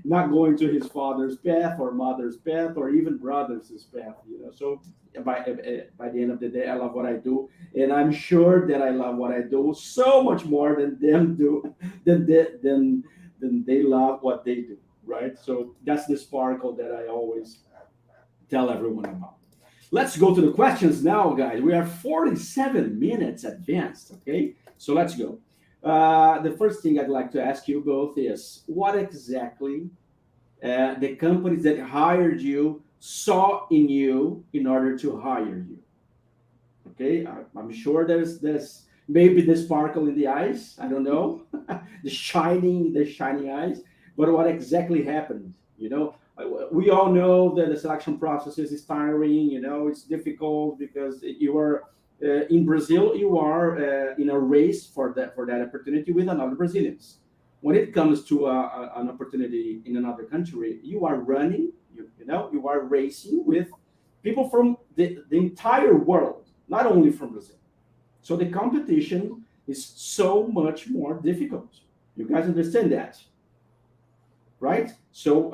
not going to his father's path or mother's path or even brother's path." So by the end of the day, I love what I do, and I'm sure that I love what I do so much more than them do, than they love what they do, right? So that's the sparkle that I always tell everyone about. Let's go to the questions now, guys. We are 47 minutes advanced, okay? So let's go. The first thing I'd like to ask you both is what exactly the companies that hired you saw in you in order to hire you? Okay, I'm sure there's maybe the sparkle in the eyes. I don't know, the shining eyes. But what exactly happened? We all know that the selection process is tiring. It's difficult because you are in Brazil. You are in a race for that opportunity with another Brazilians. When it comes to an opportunity in another country, you are running. You are racing with people from the entire world, not only from Brazil. So the competition is so much more difficult. You guys understand that, right? So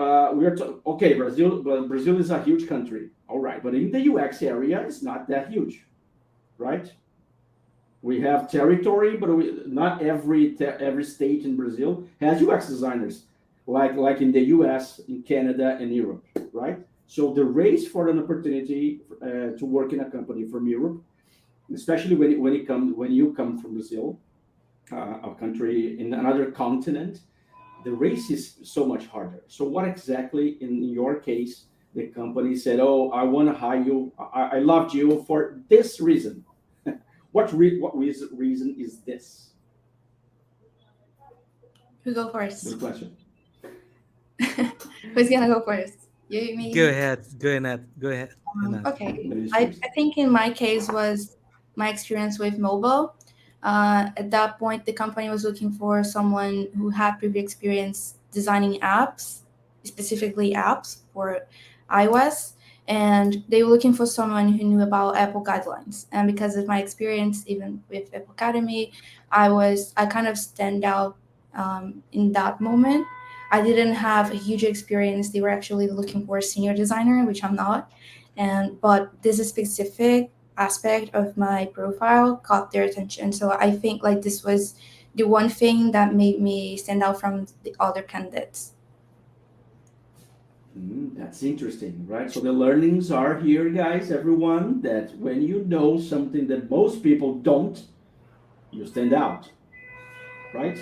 okay. Brazil is a huge country, all right, but in the UX area, it's not that huge, right? We have territory, but not every state in Brazil has UX designers, like in the US, in Canada, and Europe, right? So the race for an opportunity to work in a company from Europe, especially when you come from Brazil, a country in another continent, the race is so much harder. So what exactly in your case the company said, "Oh, I want to hire you. I loved you for this reason." What reason is this? Who go Good first? question. Who's gonna go first? You, Go me? ahead. Go ahead. Go ahead. Anat. Okay. Ladies I first. think in my case was my experience with mobile. At that point, the company was looking for someone who had previous experience designing apps, specifically apps for iOS. And they were looking for someone who knew about Apple guidelines. And because of my experience, even with Apple Academy, I kind of stand out in that moment. I didn't have a huge experience. They were actually looking for a senior designer, which I'm not, but this specific aspect of my profile caught their attention. So I think like this was the one thing that made me stand out from the other candidates. That's interesting, right? So the learnings are here, guys, everyone, that when you know something that most people don't, you stand out, right?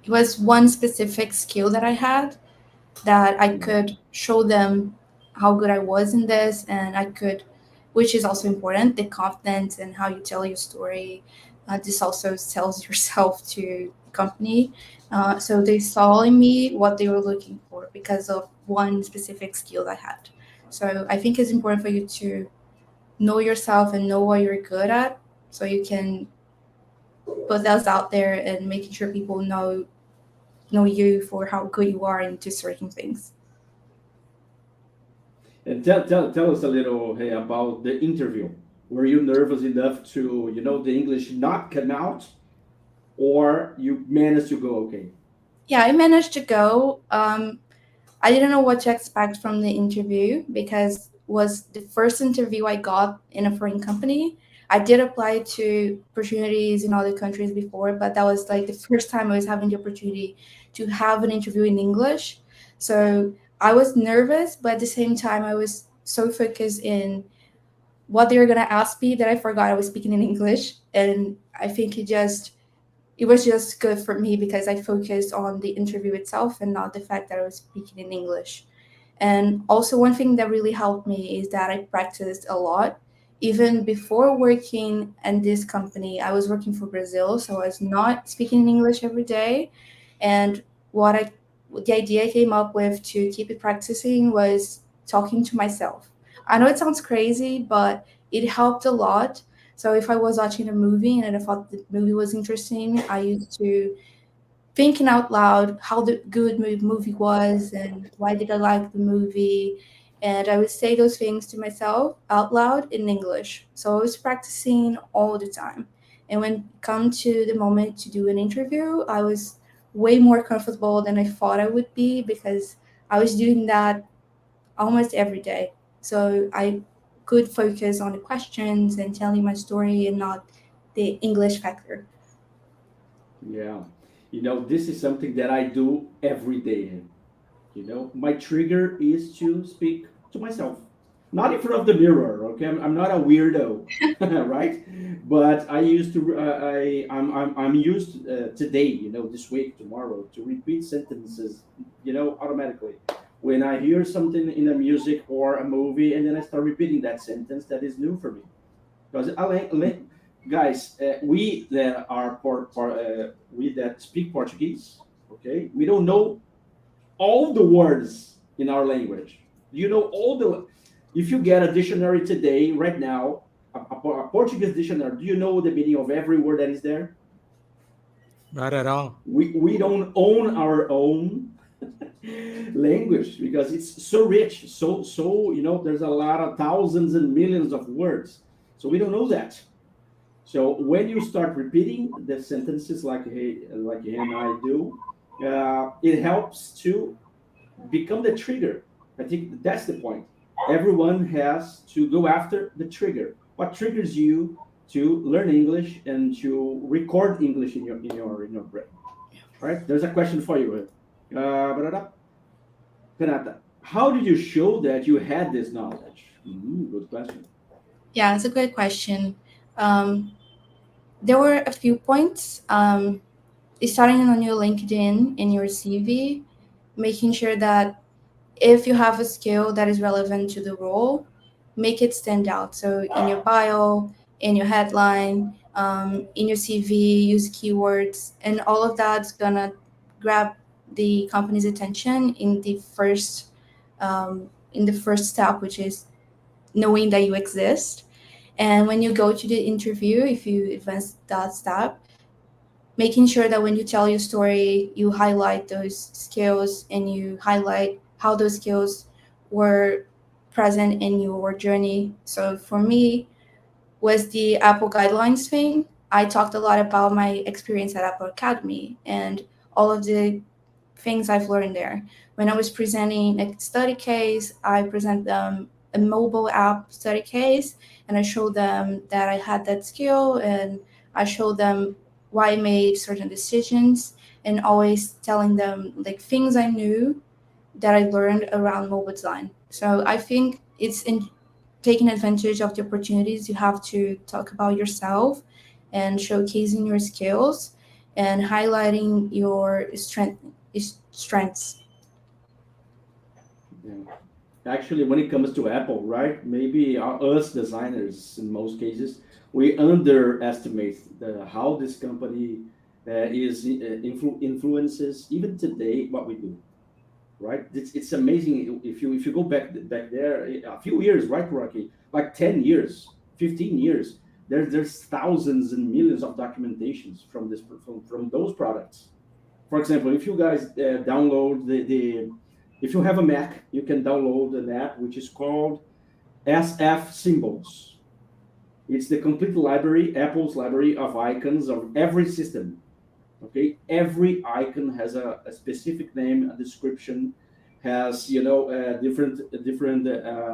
It was one specific skill that I had that I Yeah. could show them how good I was in this, and I could, which is also important, the confidence and how you tell your story, This also sells yourself to company. So they saw in me what they were looking for because of one specific skill I had. So I think it's important for you to know yourself and know what you're good at, so you can put those out there and making sure people know you for how good you are into certain things. And tell us a little, hey, about the interview. Were you nervous enough to, the English not come out, or you managed to go okay? Yeah, I managed to go. I didn't know what to expect from the interview because it was the first interview I got in a foreign company. I did apply to opportunities in other countries before, but that was like the first time I was having the opportunity to have an interview in English. So I was nervous, but at the same time, I was so focused in what they were gonna ask me that I forgot I was speaking in English. And I think it was just good for me because I focused on the interview itself and not the fact that I was speaking in English. And also, one thing that really helped me is that I practiced a lot. Even before working in this company, I was working for Brazil, so I was not speaking in English every day. And what I, the idea I came up with to keep it practicing was talking to myself. I know it sounds crazy, but it helped a lot. So if I was watching a movie and I thought the movie was interesting, I used to thinking out loud how the good movie was and why did I like the movie. And I would say those things to myself out loud in English. So I was practicing all the time. And when it come to the moment to do an interview, I was way more comfortable than I thought I would be because I was doing that almost every day. So I could focus on the questions and telling my story and not the English factor. Yeah. This is something that I do every day. My trigger is to speak to myself, not in front of the mirror. Okay, I'm not a weirdo, right? But I used to. I'm used today. This week, tomorrow, to repeat sentences. Automatically. When I hear something in a music or a movie, and then I start repeating that sentence, that is new for me. Because guys, we that are we that speak Portuguese, okay, we don't know all the words in our language. You know all the. If you get a dictionary today, right now, a Portuguese dictionary, do you know the meaning of every word that is there? Not at all. We don't own our own language because it's so rich, so there's a lot of thousands and millions of words, so we don't know that. So when you start repeating the sentences like he and I do, it helps to become the trigger. I think that's the point. Everyone has to go after the trigger. What triggers you to learn English and to record English in your brain? All right. There's a question for you, Renata. How did you show that you had this knowledge? Good question. Yeah, it's a great question. Um, there were a few points. Starting on your LinkedIn in your CV, making sure that if you have a skill that is relevant to the role, make it stand out. So in your bio, in your headline, in your CV, use keywords, and all of that's gonna grab the company's attention in the first step, which is knowing that you exist. And when you go to the interview, if you advance that step, making sure that when you tell your story, you highlight those skills and you highlight how those skills were present in your journey. So for me, was the Apple guidelines thing. I talked a lot about my experience at Apple Academy and all of the things I've learned there. When I was presenting a study case, I present them a mobile app study case and I showed them that I had that skill and I showed them why I made certain decisions and always telling them like things I knew that I learned around mobile design. So I think it's in taking advantage of the opportunities you have to talk about yourself and showcasing your skills and highlighting your strengths. Yeah. Actually, when it comes to Apple, right? Maybe us designers, in most cases, we underestimate how this company influences even today what we do, right? It's amazing if you go back there a few years, right, Rocky? Like 10 years, 15 years. There's thousands and millions of documentations from those products. For example, if you guys download the if you have a Mac, you can download an app which is called SF Symbols. It's the complete library, Apple's library of icons of every system. Okay, every icon has a specific name, a description, has different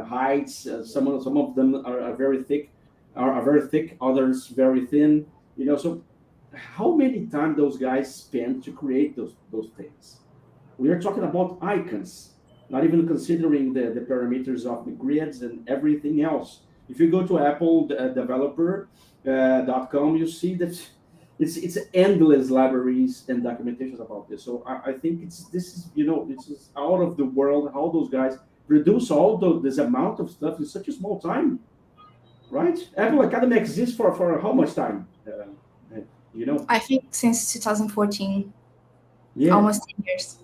heights. Some of them are very thick, are very thick. Others very thin. So how many time those guys spend to create those things? We are talking about icons, not even considering the parameters of the grids and everything else. If you go to Apple developer.com, you see that it's endless libraries and documentations about this. So I think this is out of the world how those guys produce this amount of stuff in such a small time, right? Apple Academy exists for how much time? Uh, you know, I think since 2014, yeah, almost 10 years.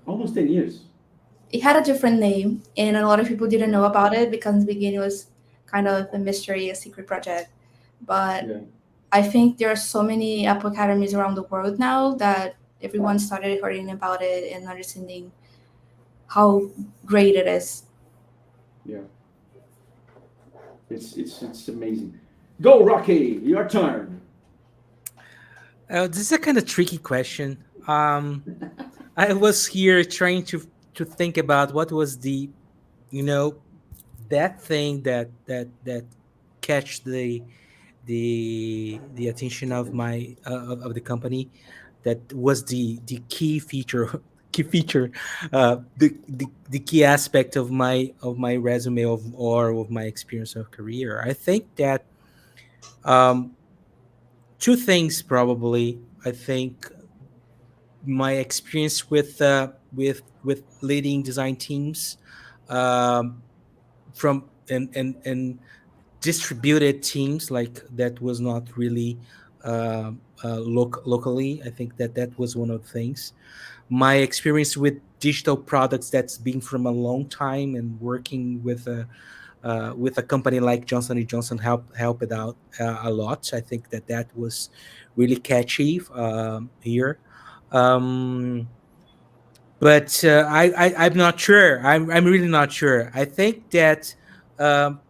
almost 10 years. It had a different name, and a lot of people didn't know about it because in the beginning it was kind of a mystery, a secret project. But Yeah. I think there are so many Apple Academies around the world now that everyone started hearing about it and understanding how great it is. Yeah, it's amazing. Go, Rocky, your turn. This is a kind of tricky question. I was here trying to think about what was the, you know, that thing that catch the attention of my of the company, that was the key feature key feature the key aspect of my resume of my experience of career. I think that um two things probably. I think my experience with leading design teams, um from and distributed teams, like that was not really locally. I think that that was one of the things. My experience with digital products, that's been from a long time, and working with a company like Johnson and Johnson help it out a lot. I think that that was really catchy here. Um, but I'm not sure. I'm really not sure. I think that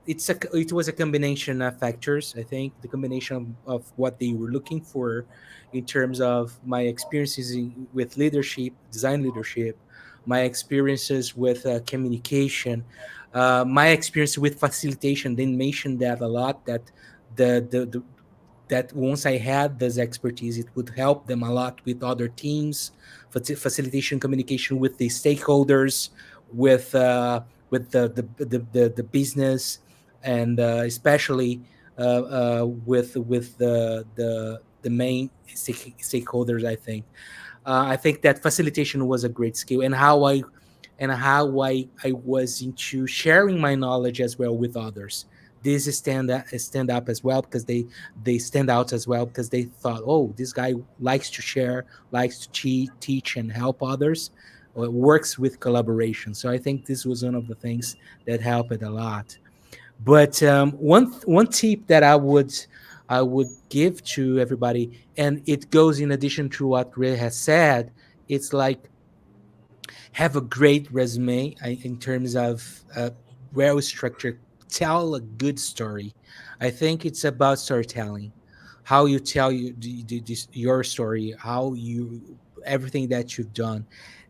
it was a combination of factors. I think the combination of what they were looking for in terms of my experiences with leadership, design leadership, my experiences with communication, my experience with facilitation. They mentioned that a lot. That the that once I had this expertise, it would help them a lot with other teams, facilitation, communication with the stakeholders, with the business, and especially with the main stakeholders. I think that facilitation was a great skill, and how I was into sharing my knowledge as well with others. This stand up as well, because they stand out as well, because they thought, oh, this guy likes to share, likes to teach and help others, or works with collaboration. So I think this was one of the things that helped it a lot. But one tip that I would give to everybody, and it goes in addition to what Ray has said. It's like, have a great resume in terms of well structured. Tell a good story. I think it's about storytelling, how you tell your story, how you everything that you've done.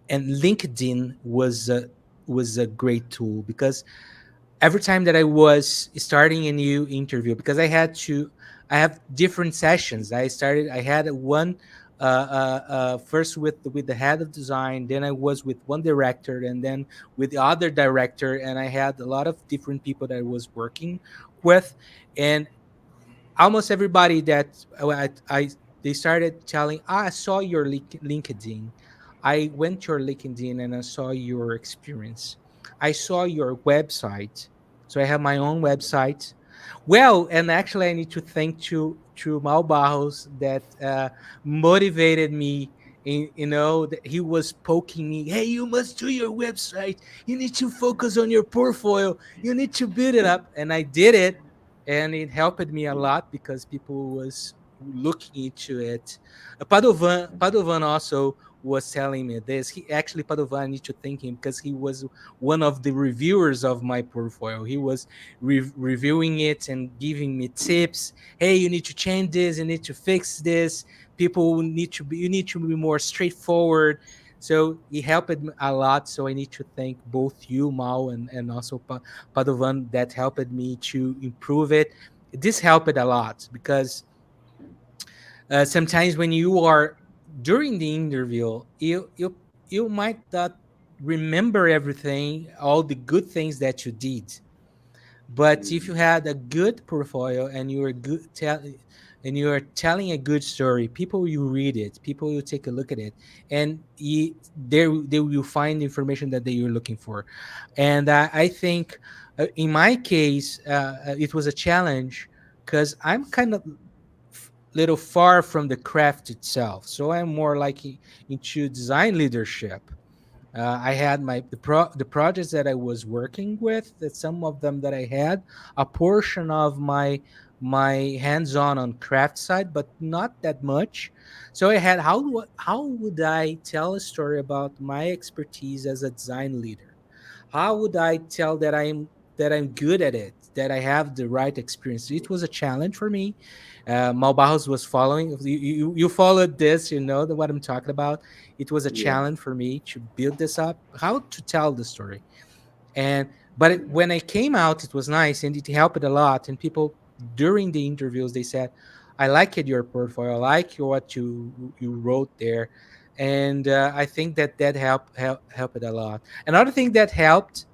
And LinkedIn was a great tool, because every time that I was starting a new interview, because I have different sessions. I had one first with the head of design, then I was with one director, and then with the other director, and I had a lot of different people that I was working with, and almost everybody that I they started telling, I saw your LinkedIn. I went to your LinkedIn and I saw your experience. I saw your website. So I have my own website. Well, and actually, I need to thank to Mao Barros that motivated me. That he was poking me. Hey, you must do your website. You need to focus on your portfolio. You need to build it up, and I did it, and it helped me a lot because people was looking into it. Padovan also was telling me this. He actually Padovan, I need to thank him because he was one of the reviewers of my portfolio. He was reviewing it and giving me tips. Hey, you need to change this, you need to fix this. People need to be, you need to be more straightforward. So he helped me a lot. So I need to thank both you, Mao, and also Padovan, that helped me to improve it. This helped a lot because sometimes when you are during the interview, you might not remember everything, all the good things that you did, but if you Mm. had a good portfolio and and you are telling a good story, people will read it, people will take a look at it, and they will find the information that they are looking for. And I think in my case, it was a challenge because I'm kind of little far from the craft itself, so I'm more like into design leadership. I had the projects that I was working with. That some of them that I had a portion of my hands-on craft side, but not that much. So I had how would I tell a story about my expertise as a design leader? How would I tell that I'm good at it, that I have the right experience? It was a challenge for me. Mal Barros was following. You followed this, you know what I'm talking about. It was a Yeah. challenge for me to build this up, how to tell the story. And but when I came out, it was nice and it helped a lot. And people during the interviews they said, "I like it your portfolio. I like what you wrote there." And I think that helped a lot. Another thing that helped,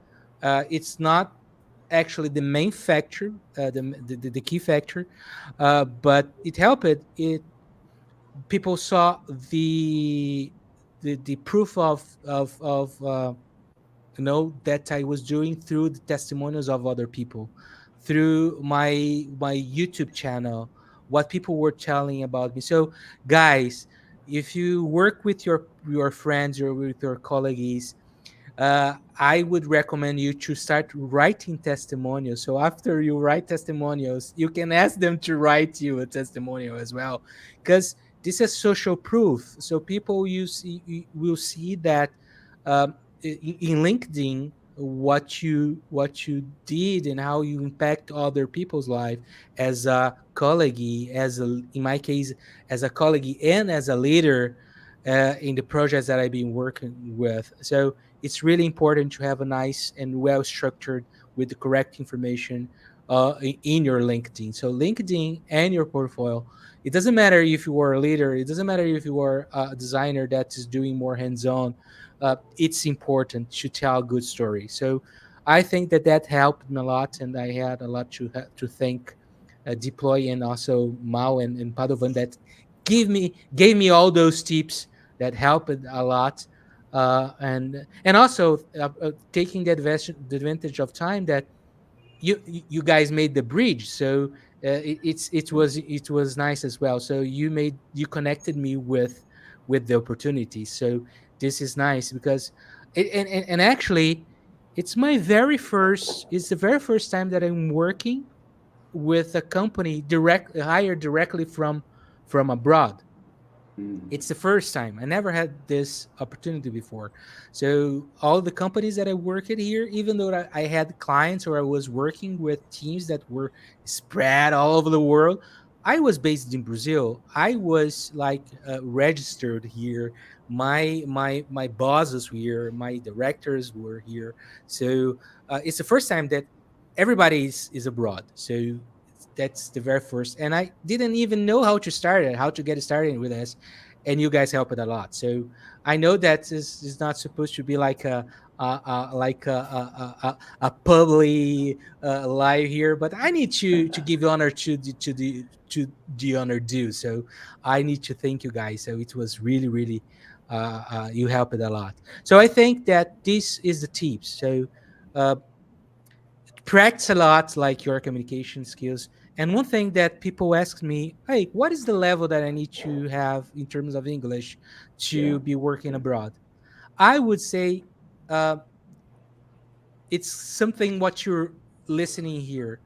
it's not actually the main factor, the key factor, but it helped. It People saw the proof of that I was doing through the testimonials of other people, through my YouTube channel, what people were telling about me. So, guys, if you work with your friends or with your colleagues, I would recommend you to start writing testimonials. So after you write testimonials, you can ask them to write you a testimonial as well, because this is social proof. So people will see that in LinkedIn what you did and how you impact other people's life as a colleague, as a in my case as a colleague and as a leader in the projects that I've been working with. So it's really important to have a nice and well structured with the correct information in your LinkedIn. So LinkedIn and your portfolio. It doesn't matter if you are a leader. It doesn't matter if you are a designer that is doing more hands-on. It's important to tell a good story. So I think that helped me a lot, and I had a lot to thank Deploy and also Mao and Padovan that gave me all those tips that helped a lot, and also taking the advantage of time that you guys made the bridge. So it was nice as well. So you connected me with the opportunity. So this is nice because and actually it's the very first time that I'm working with a company direct hired directly from abroad. Mm. It's the first time. I never had this opportunity before. So all the companies that I work at here, even though I had clients or I was working with teams that were spread all over the world, I was based in Brazil. I was like registered here. My bosses were here. My directors were here. So it's the first time that everybody is abroad. So that's the very first. And I didn't even know how to start it, how to get started with this, and you guys help it a lot. So I know that this is not supposed to be like a public live here, but I need to give honor to the honor due. So I need to thank you guys. So it was really you helped it a lot. So I think that this is the tips. So uh, practice a lot, like your communication skills. And one thing that people ask me, hey, what is the level that I need to have in terms of English Yeah. to be working abroad? I would say uh, it's something what you're listening here,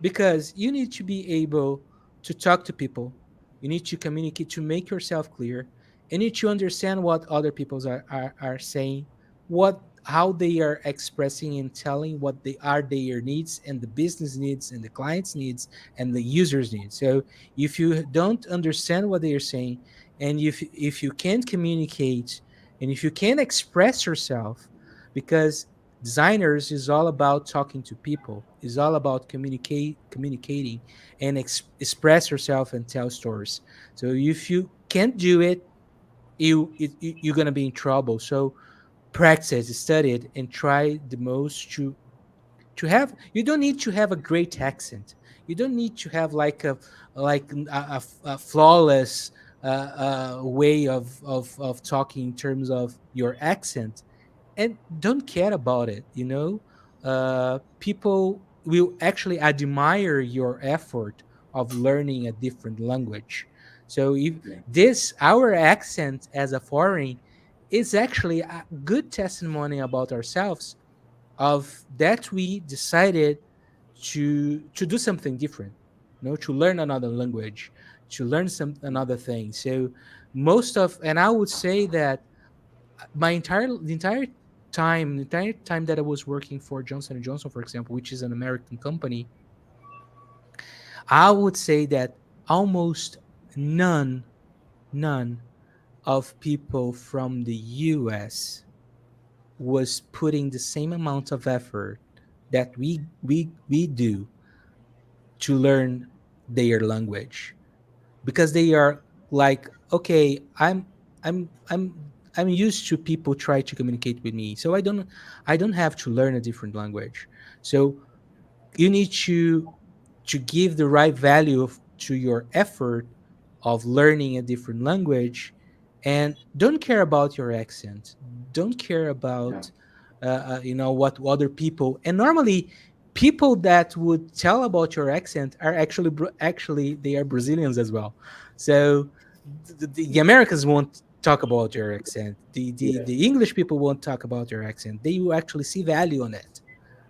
because you need to be able to talk to people, you need to communicate, to make yourself clear, you need to understand what other people are saying, what how they are expressing and telling what they are their needs, and the business needs, and the clients needs, and the users needs. So if you don't understand what they are saying, and if you can't communicate, and if you can't express yourself, because designers is all about talking to people, is all about communicating and express yourself and tell stories. So if you can't do it, you're going to be in trouble. So practice, study it, and try the most to have. You don't need to have a great accent, you don't need to have like a flawless way of talking in terms of your accent, and don't care about it, people will actually admire your effort of learning a different language. So if Yeah. this our accent as a foreign is actually a good testimony about ourselves, of that we decided to do something different, to learn another language, to learn some another thing. So most of, and I would say that the entire time that I was working for Johnson and Johnson, for example, which is an American company, I would say that almost none, none of people from the US was putting the same amount of effort that we do to learn their language, because they are like, okay, I'm used to people try to communicate with me, so I don't have to learn a different language. So you need to give the right value to your effort of learning a different language, and don't care about your accent, don't care Yeah. about what other people. And normally people that would tell about your accent are actually they are Brazilians as well. So the Americans won't talk about your accent, Yeah. the English people won't talk about your accent, they will actually see value on it.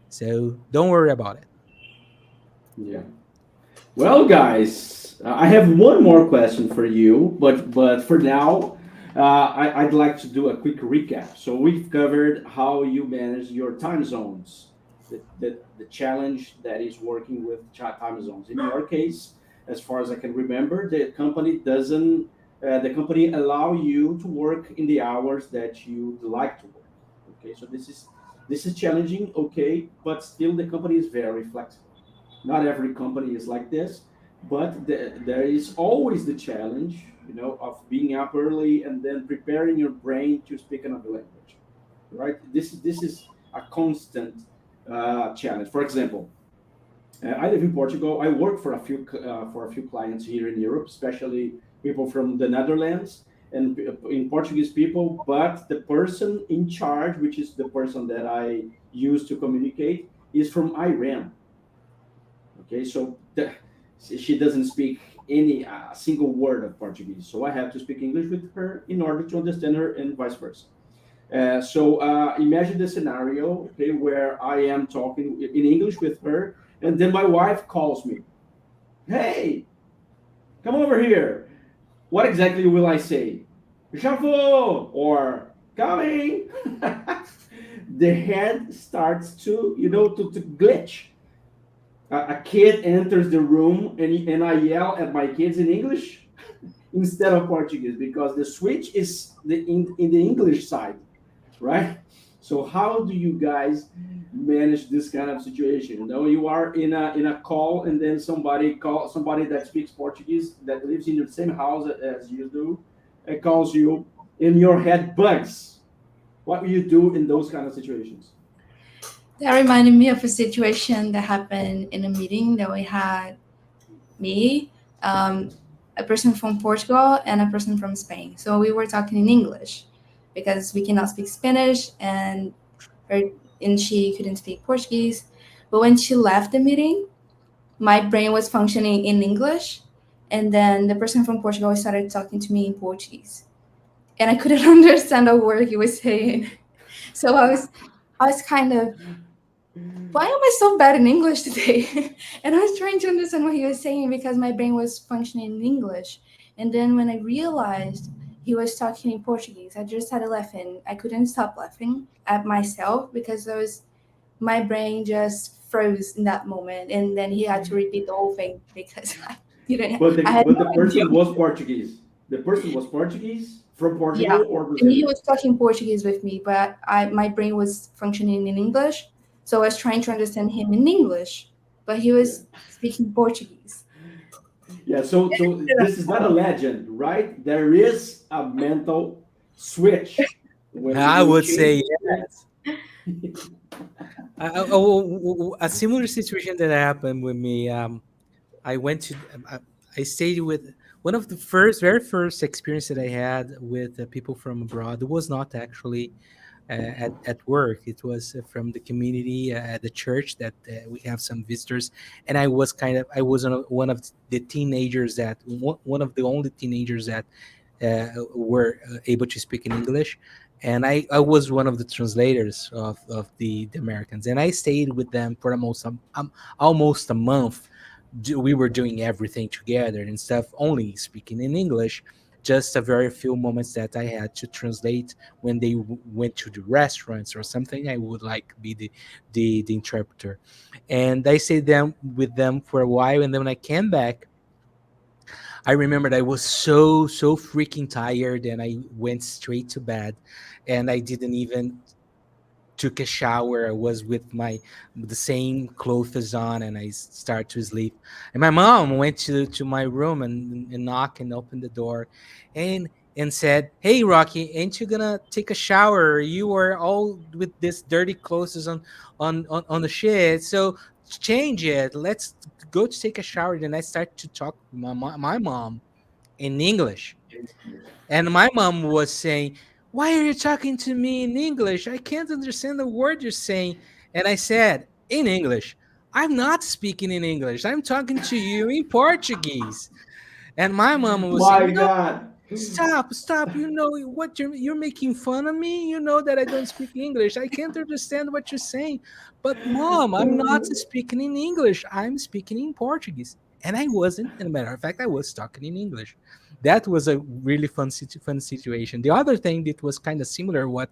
So don't worry about it. Yeah. Well, guys, I have one more question for you, but for now, I'd like to do a quick recap. So we've covered how you manage your time zones, the challenge that is working with time zones. In your case, as far as I can remember, the company allow you to work in the hours that you like to work. Okay, so this is challenging. Okay, but still the company is very flexible. Not every company is like this, but there is always the challenge, of being up early and then preparing your brain to speak another language, right? This is a constant challenge. For example, I live in Portugal. I work for a few clients here in Europe, especially people from the Netherlands and in Portuguese people. But the person in charge, which is the person that I use to communicate, is from Iran. Okay, so she doesn't speak any single word of Portuguese, so I have to speak English with her in order to understand her, and vice versa. So imagine the scenario, okay, where I am talking in English with her, and then my wife calls me. Hey, come over here. What exactly will I say? Shuffle or coming? The head starts to glitch. A kid enters the room, and I yell at my kids in English instead of Portuguese, because the switch is in the English side, right? So how do you guys manage this kind of situation? You are in a call, and then somebody that speaks Portuguese, that lives in the same house as you do, calls you, and your head bugs. What do you do in those kind of situations? That reminded me of a situation that happened in a meeting that we had, me, a person from Portugal, and a person from Spain. So we were talking in English because we cannot speak Spanish, and her and she couldn't speak Portuguese. But when she left the meeting, my brain was functioning in English, and then the person from Portugal started talking to me in Portuguese, and I couldn't understand a word he was saying. So I was kind of, why am I so bad in English today? And I was trying to understand what he was saying because my brain was functioning in English. And then when I realized he was talking in Portuguese, I just started laughing. I couldn't stop laughing at myself because my brain just froze in that moment. And then he had to repeat the whole thing because I had But no the idea. person was Portuguese. The person was Portuguese from Yeah. Portugal or And he Brazilian. was talking Portuguese with me, but my brain was functioning in English. So I was trying to understand him in English, but he Yeah. was speaking Portuguese. Yeah, so this is not a legend, right? There is a mental switch when I you would change say it. a similar situation that happened with me. I went to I stayed with one of the very first experience that I had with people from abroad. It was not actually at work. It was from the community at the church that we have some visitors, and I was one of the teenagers that one of the only teenagers that were able to speak in English. And I was one of the translators of the Americans, and I stayed with them for almost a month. We were doing everything together and stuff, only speaking in English. Just a very few moments that I had to translate when they went to the restaurants or something. I would like be the interpreter, and I stayed them with them for a while. And then when I came back, I remembered I was so freaking tired, and I went straight to bed, and I didn't even took a shower. I was with my the same clothes on, and I start to sleep. And my mom went to my room and knocked and opened the door, and said, "Hey, Rocky, ain't you gonna take a shower? You are all with this dirty clothes on the shit. So change it. Let's go to take a shower." Then I start to talk with my mom in English, and my mom was saying, "Why are you talking to me in English? I can't understand the word you're saying." And I said, in English, "I'm not speaking in English. I'm talking to you in Portuguese." And my mom was saying, My "No, God. stop. You know what you're making fun of me. You know that I don't speak English. I can't understand what you're saying." "But mom, I'm not speaking in English. I'm speaking in Portuguese." And I wasn't. And a matter of fact, I was talking in English. That was a really fun situation. The other thing that was kind of similar what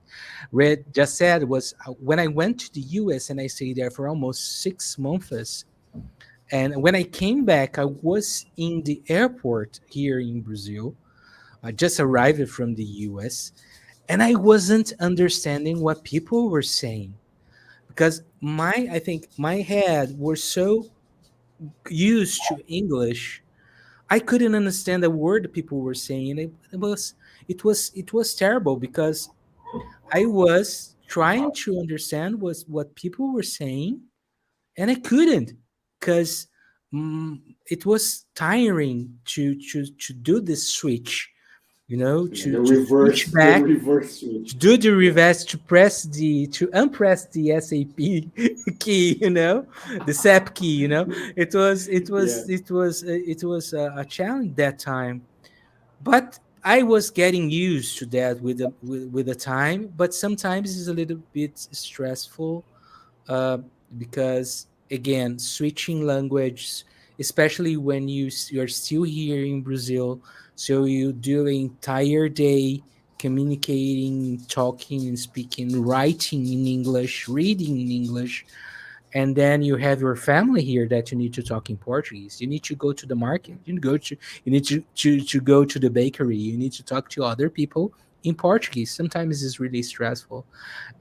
Red just said was when I went to the US and I stayed there for almost 6 months. And when I came back, I was in the airport here in Brazil. I just arrived from the US, and I wasn't understanding what people were saying because I think my head was so used to English. I couldn't understand a word people were saying. And it was terrible because I was trying to understand what people were saying, and I couldn't because it was tiring to do this switch, Yeah, to switch the back, reverse to switch. do the Yeah, reverse, to unpress the SAP key, the SAP key. yeah. It was a challenge that time, but I was getting used to that with the time. But sometimes it's a little bit stressful, uh, because again, switching language, especially when you're still here in Brazil, so you do the entire day communicating, talking and speaking, writing in English, reading in English, and then you have your family here that you need to talk in Portuguese. You need to go to the market. You need to go to the bakery. You need to talk to other people in Portuguese. Sometimes it's really stressful,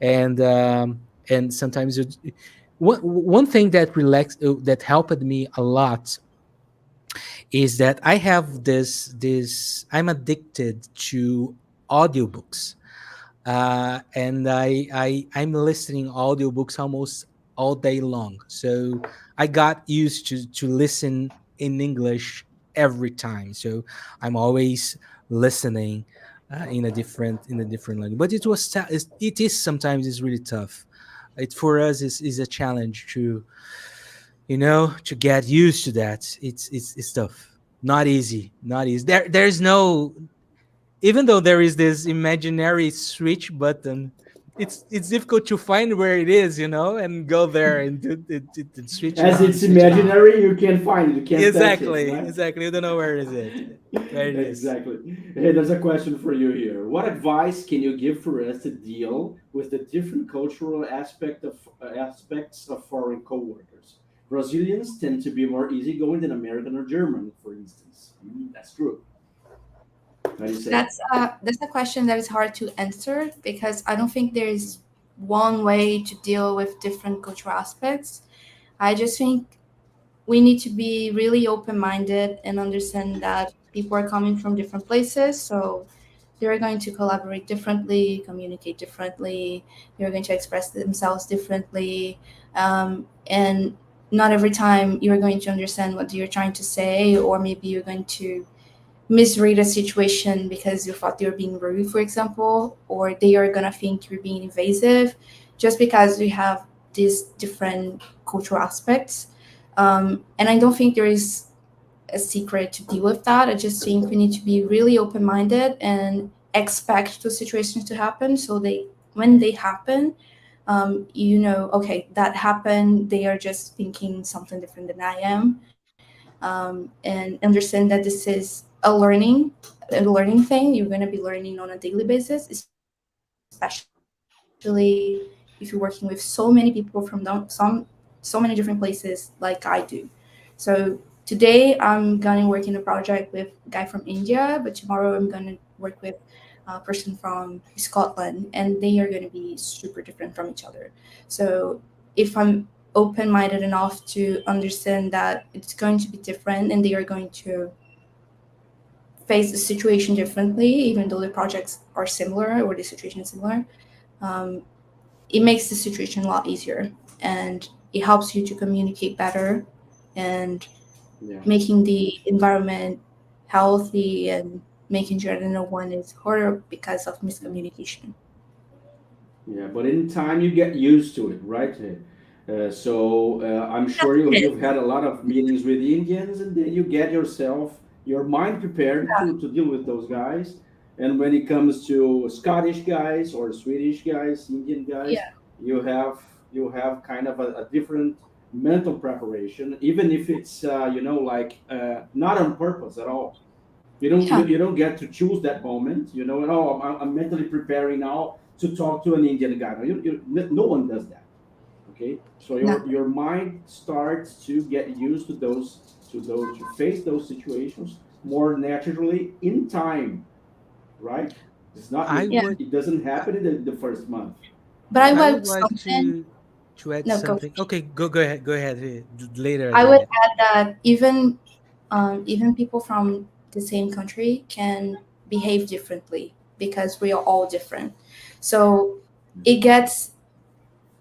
and sometimes one thing that helped me a lot is that I have this I'm addicted to audiobooks, and I'm listening audiobooks almost all day long. So I got used to listen in English every time. So I'm always listening in a different language. But it is sometimes it's really tough It for us is a challenge to, to get used to that. It's tough, not easy, not easy. There's no, even though there is this imaginary switch button, it's difficult to find where it is, and go there and switch it As on, it's switch it off. imaginary, you can't find it, you can't touch it, Exactly, right? exactly. You don't know where is it, where it is. Exactly. Hey, there's a question for you here. What advice can you give for us to deal with the different cultural aspects of foreign coworkers? Brazilians tend to be more easygoing than American or German, for instance. That's true. How do you say? That's a question that is hard to answer because I don't think there's one way to deal with different cultural aspects. I just think we need to be really open minded and understand that people are coming from different places. So they're going to collaborate differently, communicate differently, they're going to express themselves differently. And not every time you're going to understand what you're trying to say, or maybe you're going to misread a situation because you thought they were being rude, for example, or they are going to think you're being invasive just because we have these different cultural aspects. And I don't think there is a secret to deal with that. I just think we need to be really open minded and expect those situations to happen. So when they happen, okay, that happened. They are just thinking something different than I am, and understand that this is a learning thing. You're going to be learning on a daily basis, especially if you're working with so many people from so many different places like I do. So today I'm gonna work in a project with a guy from India, but tomorrow I'm gonna work with a person from Scotland, and they are going to be super different from each other. So if I'm open-minded enough to understand that it's going to be different and they are going to face the situation differently, even though the projects are similar or the situation is similar, um, it makes the situation a lot easier, and it helps you to communicate better and Yeah. making the environment healthy and making sure that no one is hurt because of miscommunication. Yeah, but in time you get used to it, right? I'm sure you've had a lot of meetings with Indians, and then you get your mind prepared to deal with those guys. And when it comes to Scottish guys or Swedish guys, Indian guys, Yeah, you have you have kind of a different mental preparation, even if it's not on purpose at all. yeah, You don't get to choose that moment. And oh, I'm mentally preparing now to talk to an Indian guy. No, no one does that. Okay, so no, your mind starts to get used to face those situations more naturally in time, right? It's not I yeah. would it doesn't happen in the first month, But I right? I would would like something. to add No, go. something. Okay, go ahead, go ahead. Later, I would David. add that even people from the same country can behave differently because we are all different. So it gets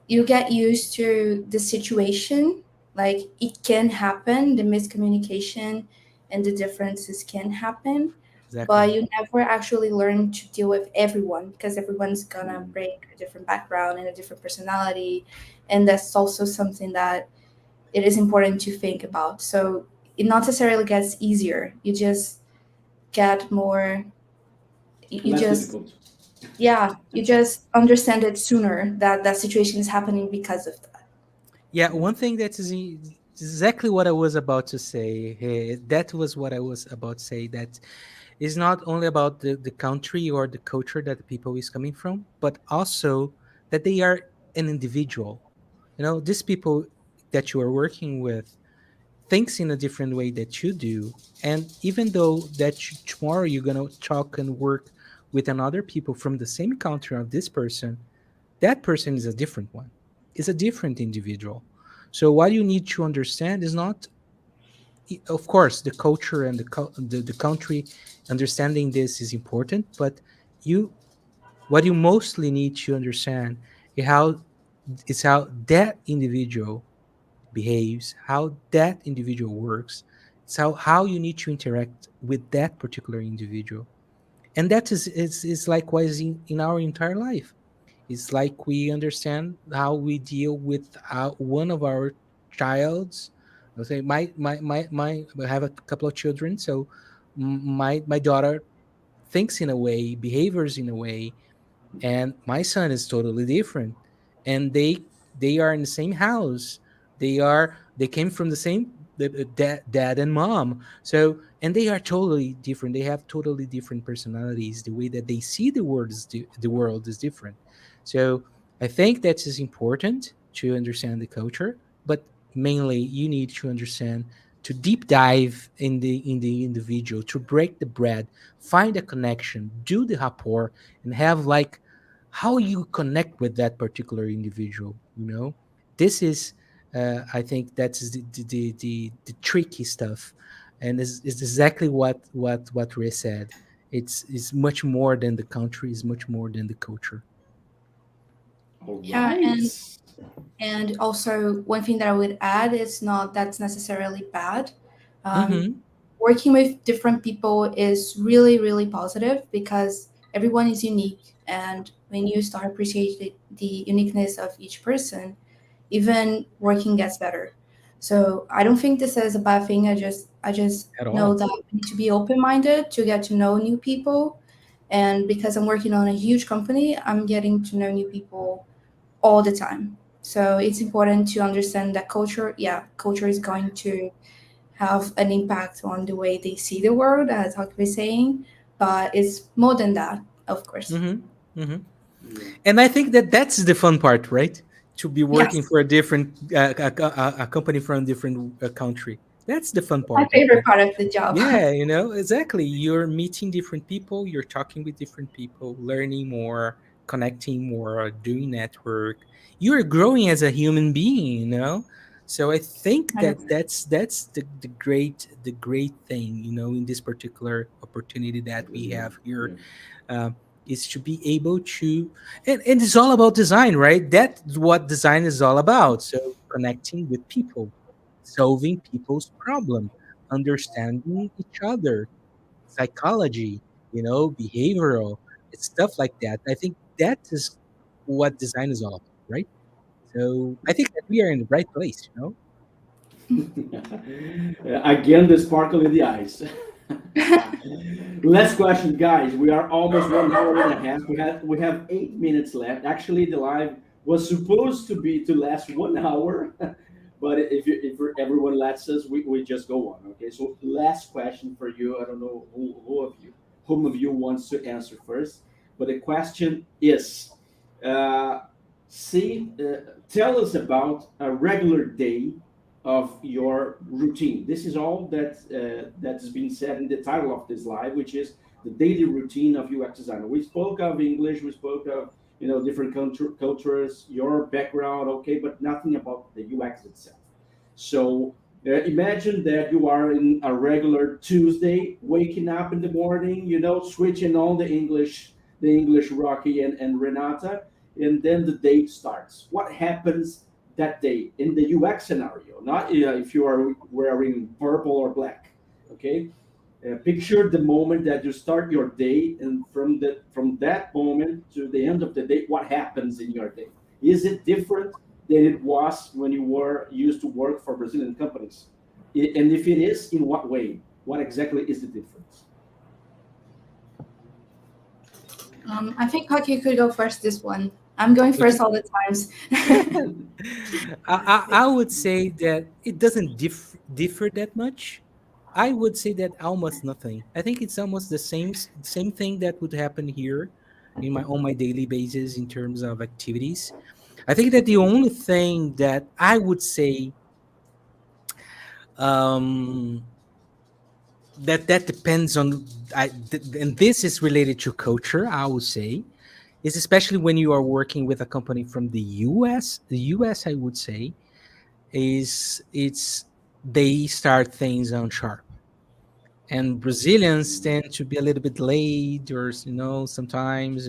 you get used to the situation. Like it can happen, the miscommunication and the differences can happen, but Exactly. you never actually learn to deal with everyone because everyone's gonna Mm. bring a different background and a different personality, and that's also something that it is important to think about. So it not necessarily gets easier. You just get more. You Less just difficult. yeah. You just understand it sooner that that situation is happening because of that. Yeah, Yeah. one thing that is exactly what I was about to say. That was what I was about to say. That is not only about the country or the culture that the people is coming from, but also that they are an individual. These people that you are working with thinks in a different way that you do, and even though that tomorrow you're gonna talk and work with another people from the same country of this person, that person is a different one, is a different individual. So what you need to understand is not, of course, the culture and the country. Understanding this is important, but you what you mostly need to understand is how that individual behaves, how that individual works. It's how you need to interact with that particular individual. And that is likewise in our entire life. It's like we understand how we deal with one of our childs. I'll say my I have a couple of children, so my daughter thinks in a way, behaviors in a way, and my son is totally different, and they are in the same house. They came from the same dad and mom, so and they are totally different. They have totally different personalities. The way that they see the world the world is different. So I think that is important to understand the culture, but mainly you need to understand, to deep dive in the individual, to break the bread, find a connection, do the rapport, and have like how you connect with that particular individual. This is I think that's the tricky stuff, and is exactly what Ray said. It's much more than the country, is much more than the culture. All Yeah, right. and also one thing that I would add is not that's necessarily bad. Um, Mm-hmm. Working with different people is really really positive because everyone is unique, and when you start appreciating the uniqueness of each person, even working gets better. So I don't think this is a bad thing. I just At know all. that we need to be open minded to get to know new people, and because I'm working on a huge company, I'm getting to know new people all the time. So it's important to understand that culture, yeah, culture is going to have an impact on the way they see the world, as Huck was saying, but it's more than that, of course. Mm-hmm. Mm-hmm. Yeah. And I think that that's the fun part, right? To be working Yes, for a different a company from a different country. That's the fun my part, I favorite think. part of the job. Yeah, exactly. You're meeting different people, you're talking with different people, learning more, connecting more, doing network. You're growing as a human being. So I think that 100%. that's the great thing, in this particular opportunity that we have here, Yeah. uh, is to be able to, and it's all about design, right? That's what design is all about. So connecting with people, solving people's problem, understanding each other, psychology, behavioral, it's stuff like that. I think that is what design is all about, right? So I think that we are in the right place. Again, the sparkle in the eyes. Last question, guys. We are almost 1 hour and a half. We have 8 minutes left. Actually, the live was supposed to be to last 1 hour, but if everyone lets us, we just go on. Okay. So last question for you. I don't know whom of you wants to answer first, but the question is, uh, tell us about a regular day of your routine. This is all that's been said in the title of this live, which is the daily routine of UX designer. We spoke of English, we spoke of different cultures, your background, okay, but nothing about the UX itself. So imagine that you are in a regular Tuesday, waking up in the morning, switching on the English Rocky and Renata, and then the day starts. What happens that day in the UX scenario? Not if you are wearing purple or black. Okay, picture the moment that you start your day, and from that moment to the end of the day, what happens in your day? Is it different than it was when you were used to work for Brazilian companies? And if it is, in what way? What exactly is the difference? I think Hockey could go first this one. I'm going first Okay. all the times. I would say that it doesn't differ that much. I would say that almost nothing. I think it's almost the same thing that would happen here on my daily basis in terms of activities. I think that the only thing that I would say, um, that depends on, and this is related to culture, I would say, is especially when you are working with a company from the US. The US, I would say, is it's they start things on sharp, and Brazilians tend to be a little bit late, or sometimes,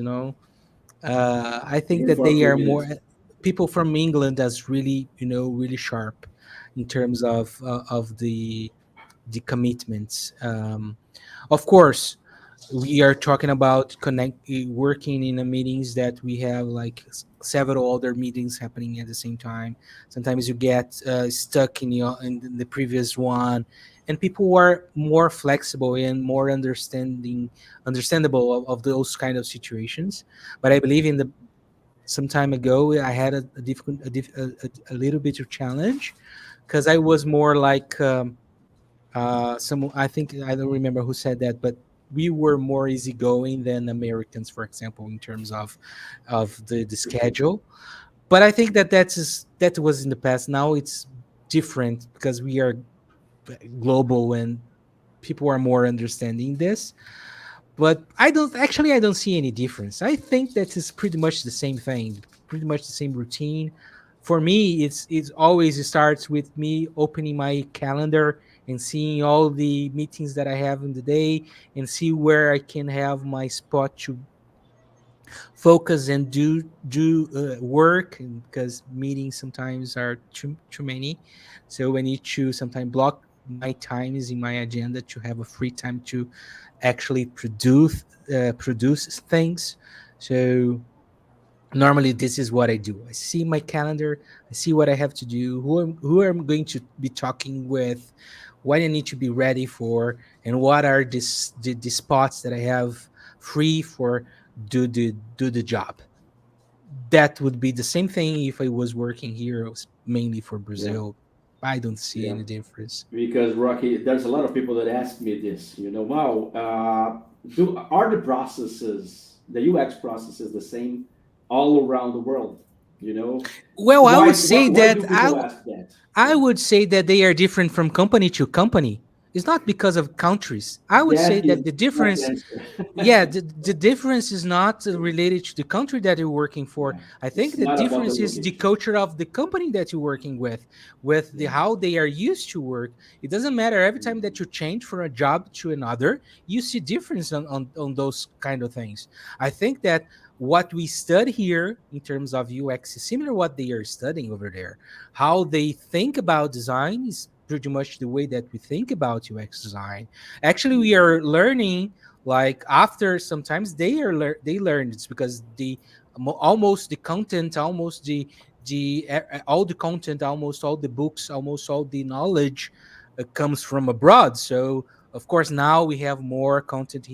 I think Here that for a they few are more minutes. people from England that's really, really sharp in terms of the commitments. Of course, We are talking about working in the meetings that we have like several other meetings happening at the same time. Sometimes you get stuck in the previous one, and people are more flexible and more understandable of those kind of situations. But I believe in the some time ago I had a difficult a little bit of challenge because I was more like some, I think, I don't remember who said that, but we were more easygoing than Americans, for example, in terms of the schedule. But I think that that was in the past. Now it's different because we are global and people are more understanding this. But I don't see any difference. I think that is pretty much the same thing, pretty much the same routine. For me, it's always starts with me opening my calendar and seeing all the meetings that I have in the day and see where I can have my spot to focus and do work, because meetings sometimes are too many. So I need to sometimes block my times in my agenda to have a free time to actually produce things. So normally this is what I do. I see my calendar, I see what I have to do, who I'm going to be talking with, what I need to be ready for, and what are the spots that I have free for do the job. That would be the same thing if I was working here mainly for Yeah, Brazil. I don't see yeah. any difference. Because Rocky, there's a lot of people that ask me this. Wow, do are the processes, the UX processes, the same all around the world? You know, Well, I why would why, say why that do people ask that? I Yeah, would say that they are different from company to company. It's not because of countries. I would say that is that the not the difference, answer. yeah, the difference is not related to the country that you're working for. Yeah, I think it's the not about the difference is the location. culture of the company that you're working with the Yeah. how they are used to work. It doesn't matter every time that Mhm. you change from a job to another, you see difference on those kind of things. I think that what we study here in terms of UX is similar to what they are studying over there. How they think about design is pretty much the way that we think about UX design. Actually, we Mhm. are learning like after sometimes they learn it's because almost the content, almost all the content, almost all the books, almost all the knowledge comes from abroad. So of course now we have more content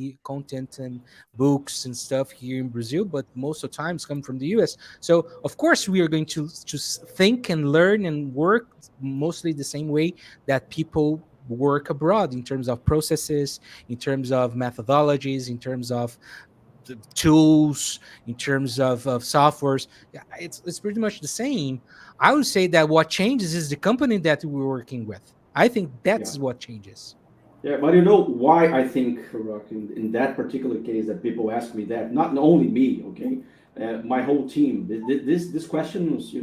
and books and stuff here in Brazil, but most of the times come from the US. So of course we are going to just think and learn and work mostly the same way that people work abroad in terms of processes, in terms of methodologies, in terms of the tools, in terms of softwares. Yeah, it's pretty much the same. I would say that what changes is the company that we're working with. I think Yeah. that's what changes. Yeah, but why I think, Rock, in that particular case that people ask me that, not only me, okay, my whole team. This questions,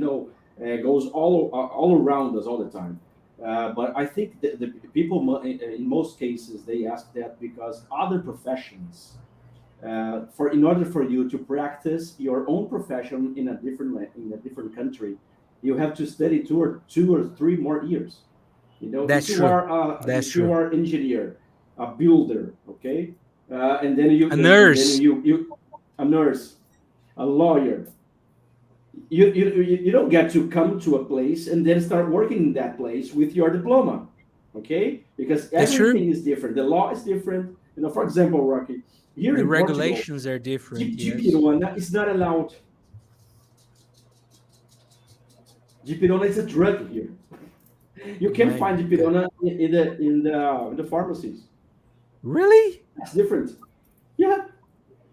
goes all around us all the time. But I think the people in most cases they ask that because other professions, for in order for you to practice your own profession in a in a different country, you have to study two or three more years. That's true. That's If you true. are engineer, a builder, okay, A and then nurse. you a nurse, a lawyer, you don't get to come to a place and then start working in that place with your diploma, okay? Because That's true. everything is different. The law is different. For example, Rocky, here The in Portugal, regulations are different. Yes. Gipirona is not allowed. Gipirona is a drug here. You can My find God. Gipirona in the pharmacies. Really? That's different. Yeah.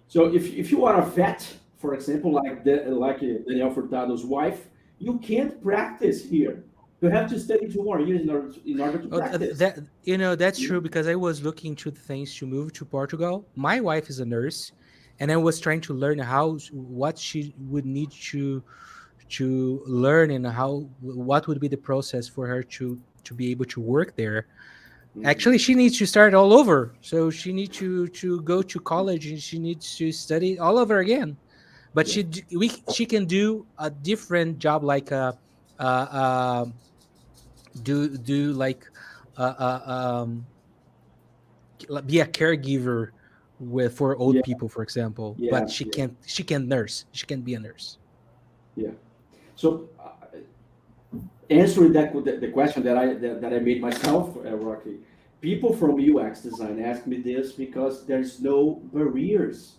So if you are a vet, for example, Daniel Furtado's wife, you can't practice here. You have to study 2 more years in order to Oh, practice. that that's You know? true because I was looking to the things to move to Portugal. My wife is a nurse, and I was trying to learn what she would need to learn and how what would be the process for her to be able to work there. Actually, Mhm. she needs to start all over. So she needs to go to college and she needs to study all over again. But Yeah. she can do a different job like uh, do like uh, uh, um, be a caregiver with for Yeah, old people, for example, but yeah, she yeah, can't nurse. She can't be a nurse. yeah. So answering the question that I made myself, Rocky. People from UX design ask me this because there's no barriers,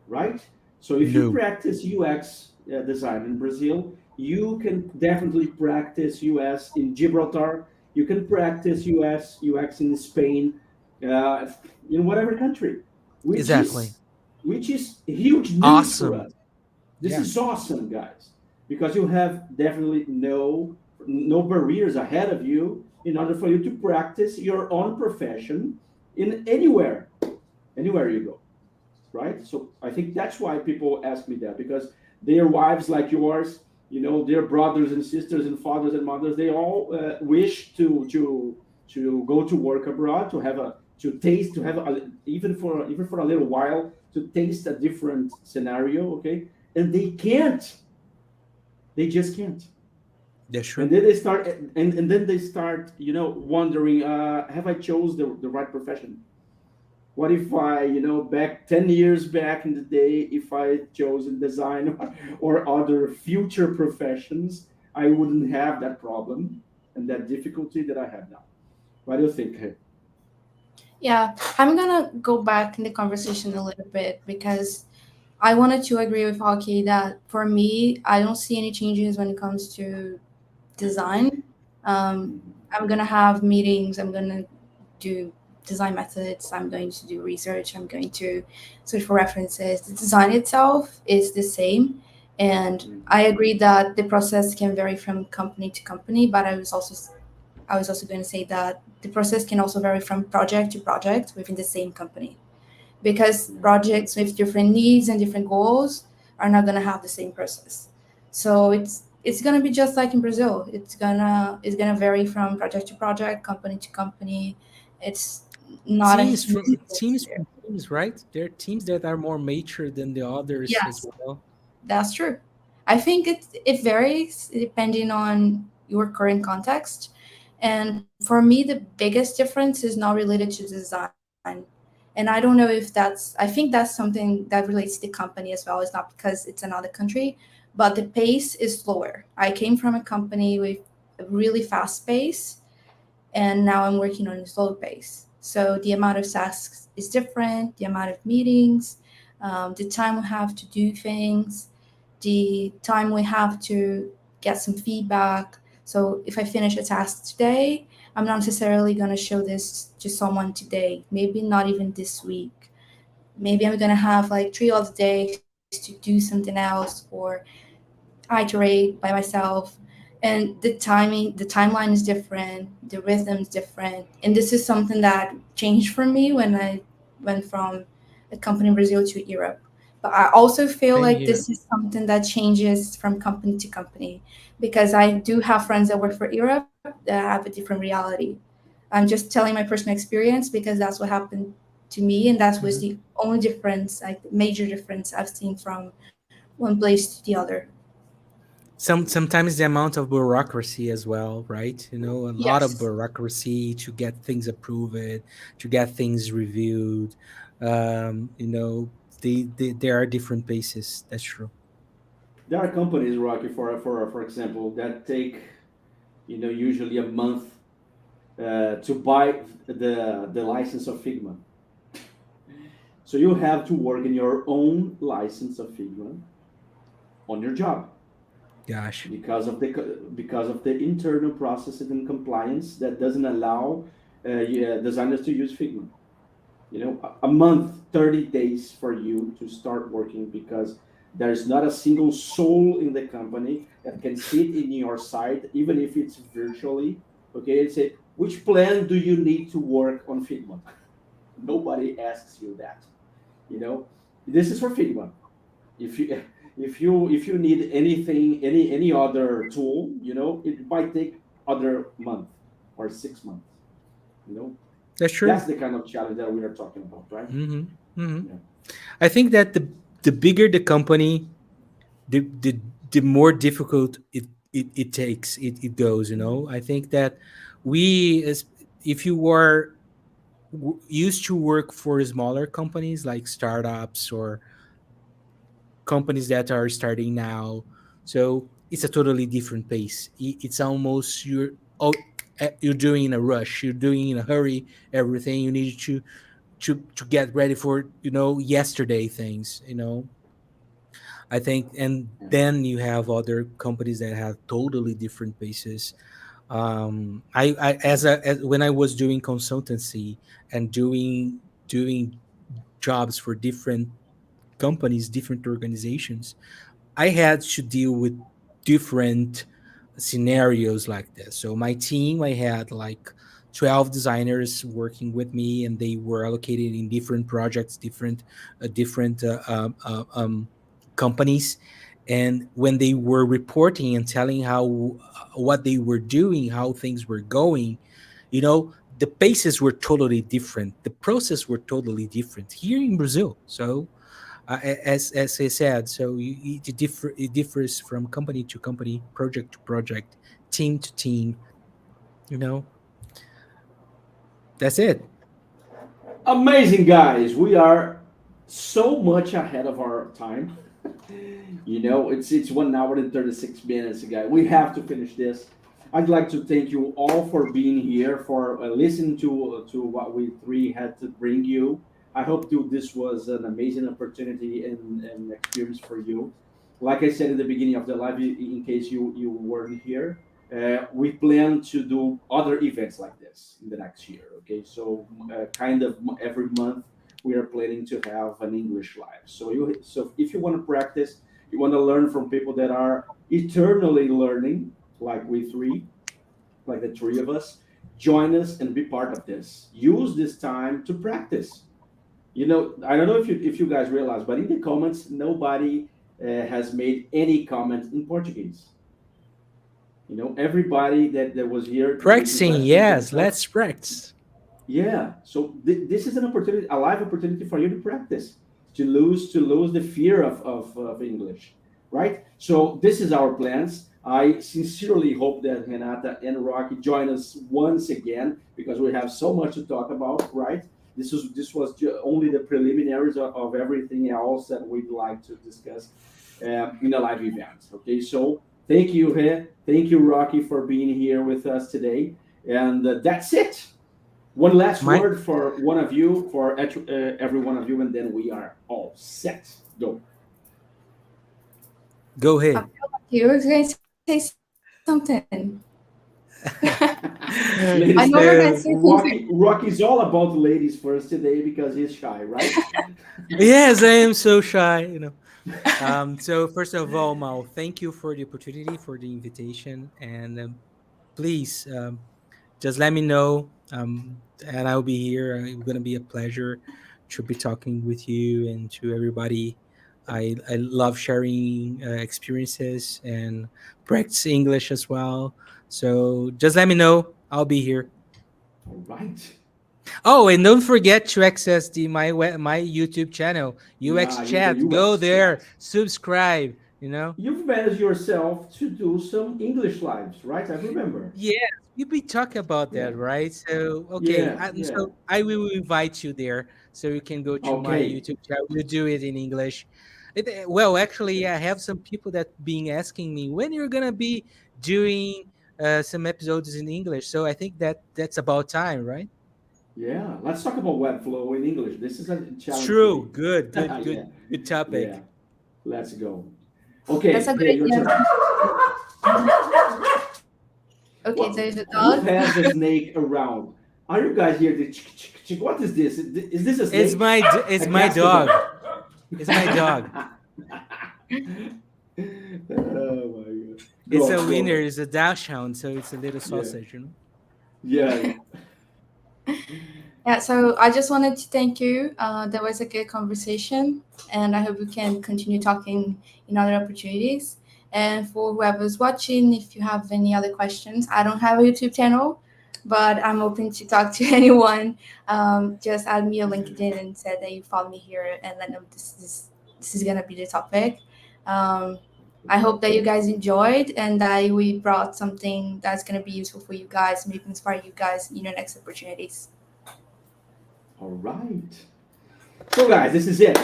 right? So if you No, practice UX design in Brazil, you can definitely practice US in Gibraltar. You can practice UX in Spain, uh, in whatever country, which exactly. is which is huge news for Awesome. us. This Yeah, is awesome, guys, because you have definitely no barriers ahead of you in order for you to practice your own profession in anywhere you go, right? So I think that's why people ask me that, because their wives like yours, their brothers and sisters and fathers and mothers, they all wish to go to work abroad, to have a to taste to have a, even for a little while, to taste a different scenario, okay, and they can't, they just can't. that's And true. then they start and then they start wondering, have I chose the right profession? What if I, back 10 years back in the day, if I chosen design or other future professions, I wouldn't have that problem and that difficulty that I have now. What do you think? Hey? Yeah, I'm gonna go back in the conversation a little bit because I wanted to agree with Hockey that for me, I don't see any changes when it comes to design. Mhm. I'm gonna have meetings. I'm gonna do design methods. I'm going to do research. I'm going to search for references. The design itself is the same, and Mhm. I agree that the process can vary from company to company. But I was also going to say that the process can also vary from project to project within the same company because Yeah. projects with different needs and different goals are not going to have the same process. So it's going to be just like in Brazil. It's going to vary from project to project, company to company. It's not a Teams huge difference teams there. from teams, right? There are teams that are more mature than the others as Yes, well. that's true. I think it varies depending on your current context. And for me, the biggest difference is not related to design. And I don't know if I think that's something that relates to the company as well. It's not because it's another country, but the pace is slower. I came from a company with a really fast pace, and now I'm working on a slow pace. So the amount of tasks is different, the amount of meetings, the time we have to do things, the time we have to get some feedback. So if I finish a task today, I'm not necessarily going to show this to someone today, maybe not even this week. Maybe I'm going to have like 3 other days to do something else or iterate by myself. And the timeline is different, the rhythm is different, and this is something that changed for me when I went from a company in Brazil to Europe. But I also feel Same like here. this is something that changes from company to company because I do have friends that work for Europe that have a different reality. I'm just telling my personal experience because that's what happened to me, and that was Mhm. the only difference, like major difference I've seen from one place to the other. Sometimes the amount of bureaucracy as well, right? A lot of Yes. bureaucracy to get things approved, to get things reviewed. Um, you know, there are different paces. That's true. There are companies, Rocky, for example, that take, usually a month to buy the license of Figma. So you have to work in your own license of Figma on your job Gosh, because of the internal processes and compliance that doesn't allow designers to use Figma. A month, 30 days for you to start working because there's not a single soul in the company that can sit in your site, even if it's virtually. Okay, and say, which plan do you need to work on Figma? Nobody asks you that. You know, this is for Figma. If you need anything, any other tool, it might take other month or 6 months. You know, that's true. that's the kind of challenge that we are talking about, right? hmm hmm Yeah. I think that the bigger the company, the more difficult it goes. I think that we as if you are used to work for smaller companies like startups or companies that are starting now. So it's a totally different pace. It's almost you're doing in a rush. You're doing in a hurry. Everything you need to get ready for yesterday things. I think, and Yeah. then you have other companies that have totally different paces. I as when I was doing consultancy and doing jobs for different companies, different organizations, I had to deal with different scenarios like this. So my team, I had like 12 designers working with me, and they were allocated in different projects, different companies. And when they were reporting and telling how what they were doing, how things were going, the paces were totally different. The process were totally different here in Brazil. So as I said, so it differs from company to company, project to project, team to team. You know, that's it. Amazing, guys. We are so much ahead of our time. It's 1 hour and 36 minutes, guys. We have to finish this. I'd like to thank you all for being here, for listening to what we three had to bring you. I hope this was an amazing opportunity and experience for you. Like I said in the beginning of the live, in case you weren't here, we plan to do other events like this in the next year. Okay, so kind of every month we are planning to have an English live. So if you want to practice, you want to learn from people that are eternally learning, like we three, like the three of us, join us and be part of this. Use this time to practice. I don't know if you guys realize, but in the comments, nobody has made any comment in Portuguese. Everybody that was here making Practicing, questions and yes. stuff. Let's practice. Yeah, so this is an opportunity, a live opportunity for you to practice, to lose the fear of English, right? So this is our plans. I sincerely hope that Renata and Rocky join us once again because we have so much to talk about, right? This was only the preliminaries of everything else that we'd like to discuss in the live event. Okay, so thank you, thank you, Rocky, for being here with us today, and that's it. One last My word for one of you, for every one of you, and then we are all set. Go. Go I ahead. feel like you were going to say something. I know we're Ladies, going to say So something. Rocky's all about ladies first today because he's shy, right? yes, I am so shy. So first of all, Mal, thank you for the opportunity, for the invitation, and please just let me know, and I'll be here. It's gonna be a pleasure to be talking with you and to everybody. I love sharing experiences and practice English as well. So just let me know. I'll be here. All right. Oh, and don't forget to access my YouTube channel, UX Yeah, the Chat. Go UX there, chat. subscribe. You know. You've managed yourself to do some English lives, right? I remember. Yes, we be talking about Yeah. that, right? So, okay, Yeah. Yeah. so I will invite you there so you can go to my Okay. YouTube channel. We'll do it in English. Well, actually, I have some people that being asking me when you're gonna be doing some episodes in English. So I think that's about time, right? Yeah. Let's talk about Webflow in English. This is a It's challenge for true. me. Good, good, Yeah. good, good Yeah. topic. Let's go. That's Okay. a Hey, good your idea. turn. Okay, What? there's a Who dog. has a snake around? Are you guys here? What is this? Is this a snake? It's A my castor dog. dog. It's my dog. Oh my god. It's Go, a go winner. ahead. It's a dachshund, so it's a little Yeah. sausage. Yeah. Yeah, so I just wanted to thank you. That was a good conversation, and I hope we can continue talking in other opportunities. And for whoever's watching, if you have any other questions, I don't have a YouTube channel, but I'm open to talk to anyone. Just add me a LinkedIn and say that you follow me here, and let them this is gonna be the topic. Um, I hope that you guys enjoyed and that we brought something that's gonna be useful for you guys, maybe inspire you guys in your next opportunities. All right. So, guys, this is it.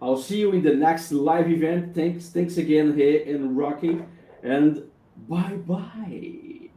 I'll see you in the next live event. Thanks again, here in Rocky, and bye bye.